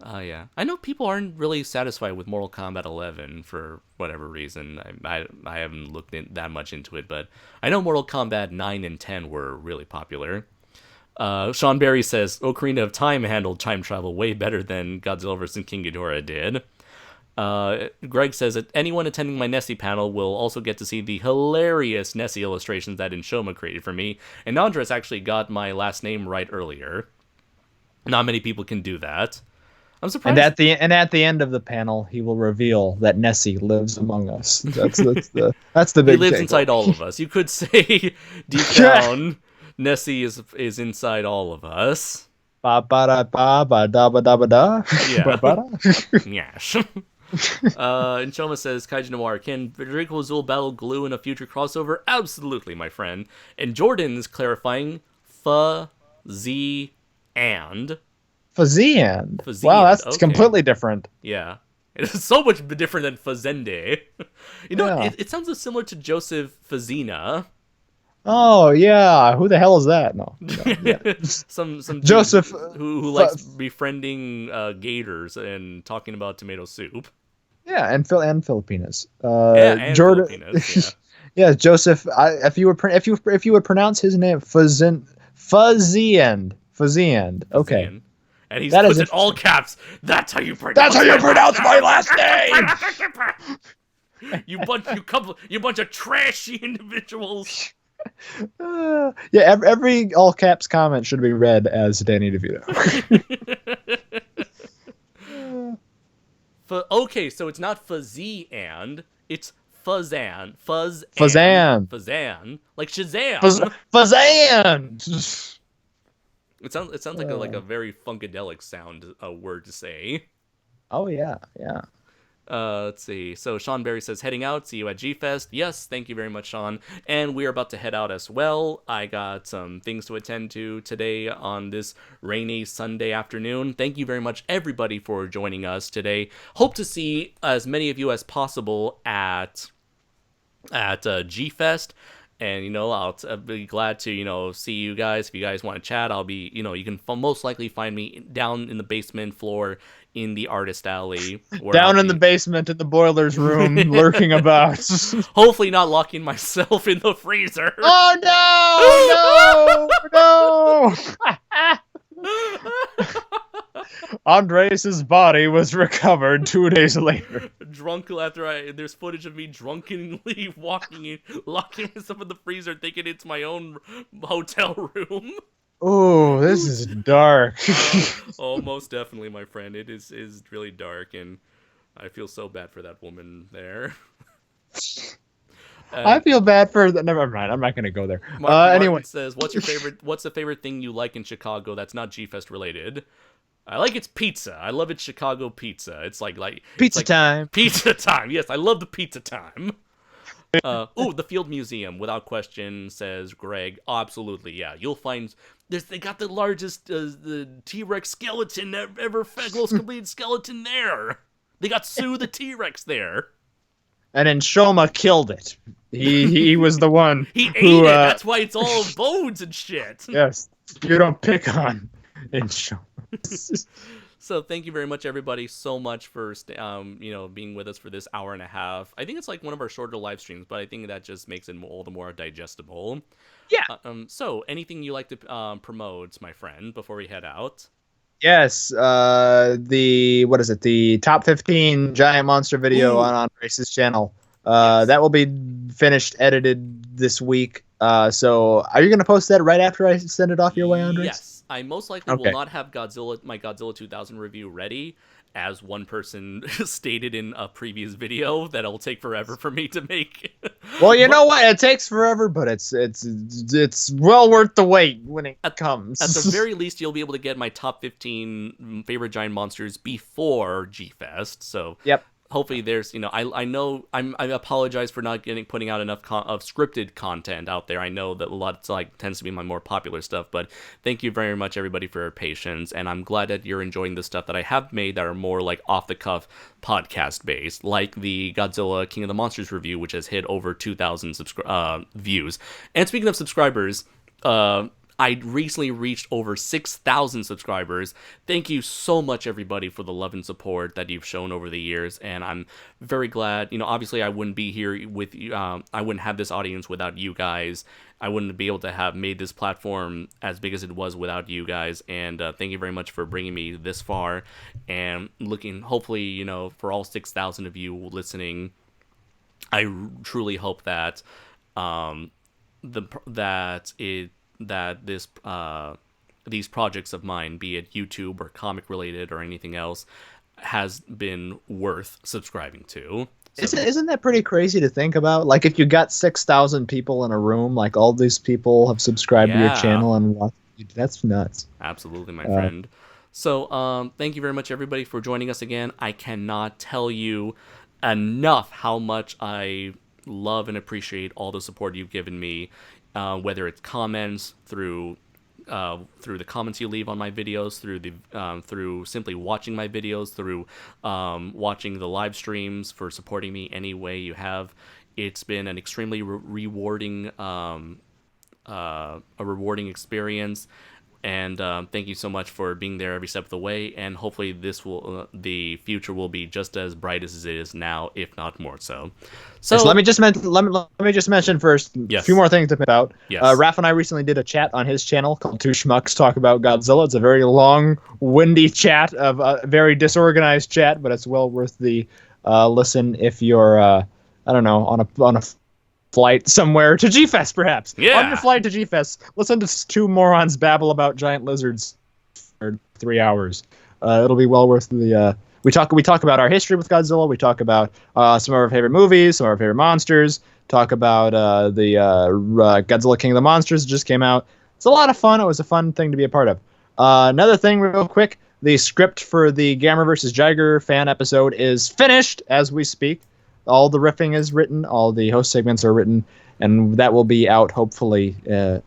Yeah. I know people aren't really satisfied with Mortal Kombat 11 for whatever reason. I haven't looked that much into it, but I know Mortal Kombat 9 and 10 were really popular. Sean Berry says, Ocarina of Time handled time travel way better than Godzilla vs. King Ghidorah did. Greg says that anyone attending my Nessie panel will also get to see the hilarious Nessie illustrations that Inshoma created for me. And Andres actually got my last name right earlier. Not many people can do that. I'm surprised. And at the end of the panel, he will reveal that Nessie lives among us. That's the big. He lives inside all of us. You could say deep down, Nessie is inside all of us. Ba ba da ba ba da ba da ba da. Yeah. Yes. And Shoma says, Kaiju Noir, can Federico Azul battle Glue in a future crossover? Absolutely, my friend. And Jordan is clarifying Fuzzy and. Wow, that's okay. completely different. Yeah. It is so much different than Fazende. You know, Yeah. it sounds similar to Joseph Fazina. Oh yeah, who the hell is that? No. Yeah. some Joseph who likes befriending gators and talking about tomato soup. Yeah, and Filipinas. And Jordan. Filipinas, Yeah, Joseph. If you would pronounce his name Fuzziend. Okay. And he's That puts is in all caps. That's how you pronounce my last name. You bunch of trashy individuals. Yeah, every all caps comment should be read as Danny DeVito. Okay, so it's not fuzzy and it's Fuzan. Fazan. Like Shazam. Fazan. It sounds like a very funkadelic sound word to say. Oh yeah. Let's see. So Sean Berry says, heading out. See you at G-Fest. Yes, thank you very much, Sean. And we're about to head out as well. I got some things to attend to today on this rainy Sunday afternoon. Thank you very much, everybody, for joining us today. Hope to see as many of you as possible at G-Fest. And, I'll be glad to, see you guys. If you guys want to chat, I'll be, you can most likely find me down in the basement floor in the artist alley. Down in the basement in the boiler's room, lurking about. Hopefully not locking myself in the freezer. Oh, no! Andres' body was recovered 2 days later. Drunk there's footage of me drunkenly locking myself in the freezer, thinking it's my own hotel room. Oh, this is dark. Oh, most definitely, my friend. It is really dark, and I feel so bad for that woman there. I feel bad for that. Never mind. I'm not going to go there. Martin Anyway, says, "What's the favorite thing you like in Chicago that's not G-Fest related?" I like its pizza. I love its Chicago pizza. It's like pizza time. Pizza time. Yes, I love the pizza time. The Field Museum, without question, says Greg. Oh, absolutely, yeah. You'll find they got the largest the T-Rex skeleton ever, most complete skeleton there. They got Sue the T-Rex there. And then Shoma killed it. He was the one. He ate it. That's why it's all bones and shit. Yes, you don't pick on Shoma. So thank you very much, everybody, so much for being with us for this hour and a half. I think it's like one of our shorter live streams, but I think that just makes it all the more digestible. Yeah. So anything you like to promote, my friend, before we head out? Yes. The top 15 giant monster video on Andres' channel. Yes. That will be finished, edited this week. So are you going to post that right after I send it off your way, Andres? Yes. I most likely will not have my Godzilla 2000 review ready as one person stated in a previous video, that it'll take forever for me to make. Well, you know what? It takes forever, but it's well worth the wait when it comes. At the very least, you'll be able to get my top 15 favorite giant monsters before G-Fest. So Yep. hopefully there's, I know I apologize for not putting out enough of scripted content out there. I know that a lot tends to be my more popular stuff, but thank you very much everybody for your patience, and I'm glad that you're enjoying the stuff that I have made that are more like off the cuff podcast based, like the Godzilla King of the Monsters review, which has hit over 2,000 views. And speaking of subscribers, I recently reached over 6,000 subscribers. Thank you so much, everybody, for the love and support that you've shown over the years, and I'm very glad. Obviously, I wouldn't be here with you. I wouldn't have this audience without you guys. I wouldn't be able to have made this platform as big as it was without you guys, and thank you very much for bringing me this far, and hopefully, for all 6,000 of you listening, I truly hope that these projects of mine, be it YouTube or comic related or anything else, has been worth subscribing to. So, isn't that pretty crazy to think about? Like, if you got 6,000 people in a room, like all these people have subscribed to your channel and watched you, that's nuts. Absolutely, my friend. So thank you very much, everybody, for joining us again. I cannot tell you enough how much I love and appreciate all the support you've given me. Whether it's comments through the comments you leave on my videos, through simply watching my videos, through watching the live streams, for supporting me any way you have. It's been an extremely rewarding experience. And thank you so much for being there every step of the way. And hopefully the future will be just as bright as it is now, if not more so. So let me just mention first a few more things about. Yes. Raph and I recently did a chat on his channel called Two Schmucks Talk About Godzilla. It's a very long, windy chat, of a very disorganized chat, but it's well worth the listen if you're on a flight somewhere to G-Fest, perhaps. Yeah. On your flight to G-Fest, listen to two morons babble about giant lizards for 3 hours. It'll be well worth the. We talk about our history with Godzilla. We talk about some of our favorite movies, some of our favorite monsters. Talk about the Godzilla King of the Monsters that just came out. It's a lot of fun. It was a fun thing to be a part of. Another thing, real quick, the script for the Gamera vs. Jiger fan episode is finished as we speak. All the riffing is written, all the host segments are written, and that will be out hopefully in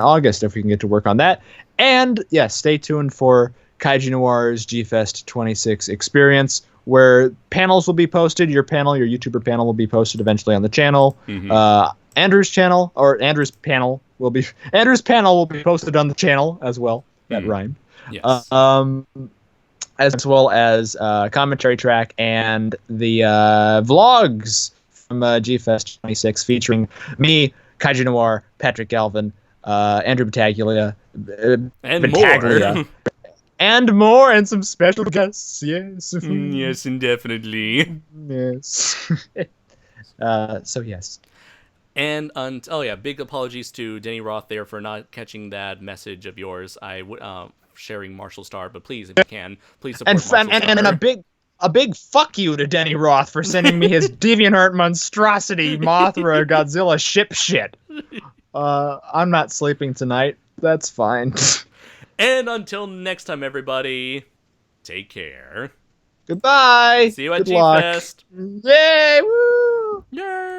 August if we can get to work on that. And yes, stay tuned for Kaiju Noir's G-Fest 26 experience, where panels will be posted. Your YouTuber panel will be posted eventually on the channel. Mm-hmm. Andrew's panel will be posted on the channel as well. That rhymed. Yes. As well as commentary track and the vlogs from G-Fest 26 featuring me, Kaiju Noir, Patrick Galvin, Andrew Battaglia, and more, and some special guests. Yes. Yes, indefinitely. Yes. So yes. And big apologies to Denny Roth there for not catching that message of yours. I would sharing Marshall Star, but please, if you can, please support Marshall Star. And a big fuck you to Denny Roth for sending me his DeviantArt monstrosity Mothra Godzilla shit. I'm not sleeping tonight. That's fine. And until next time, everybody, take care. Goodbye. See you at G-Fest. Yay! Woo! Yay!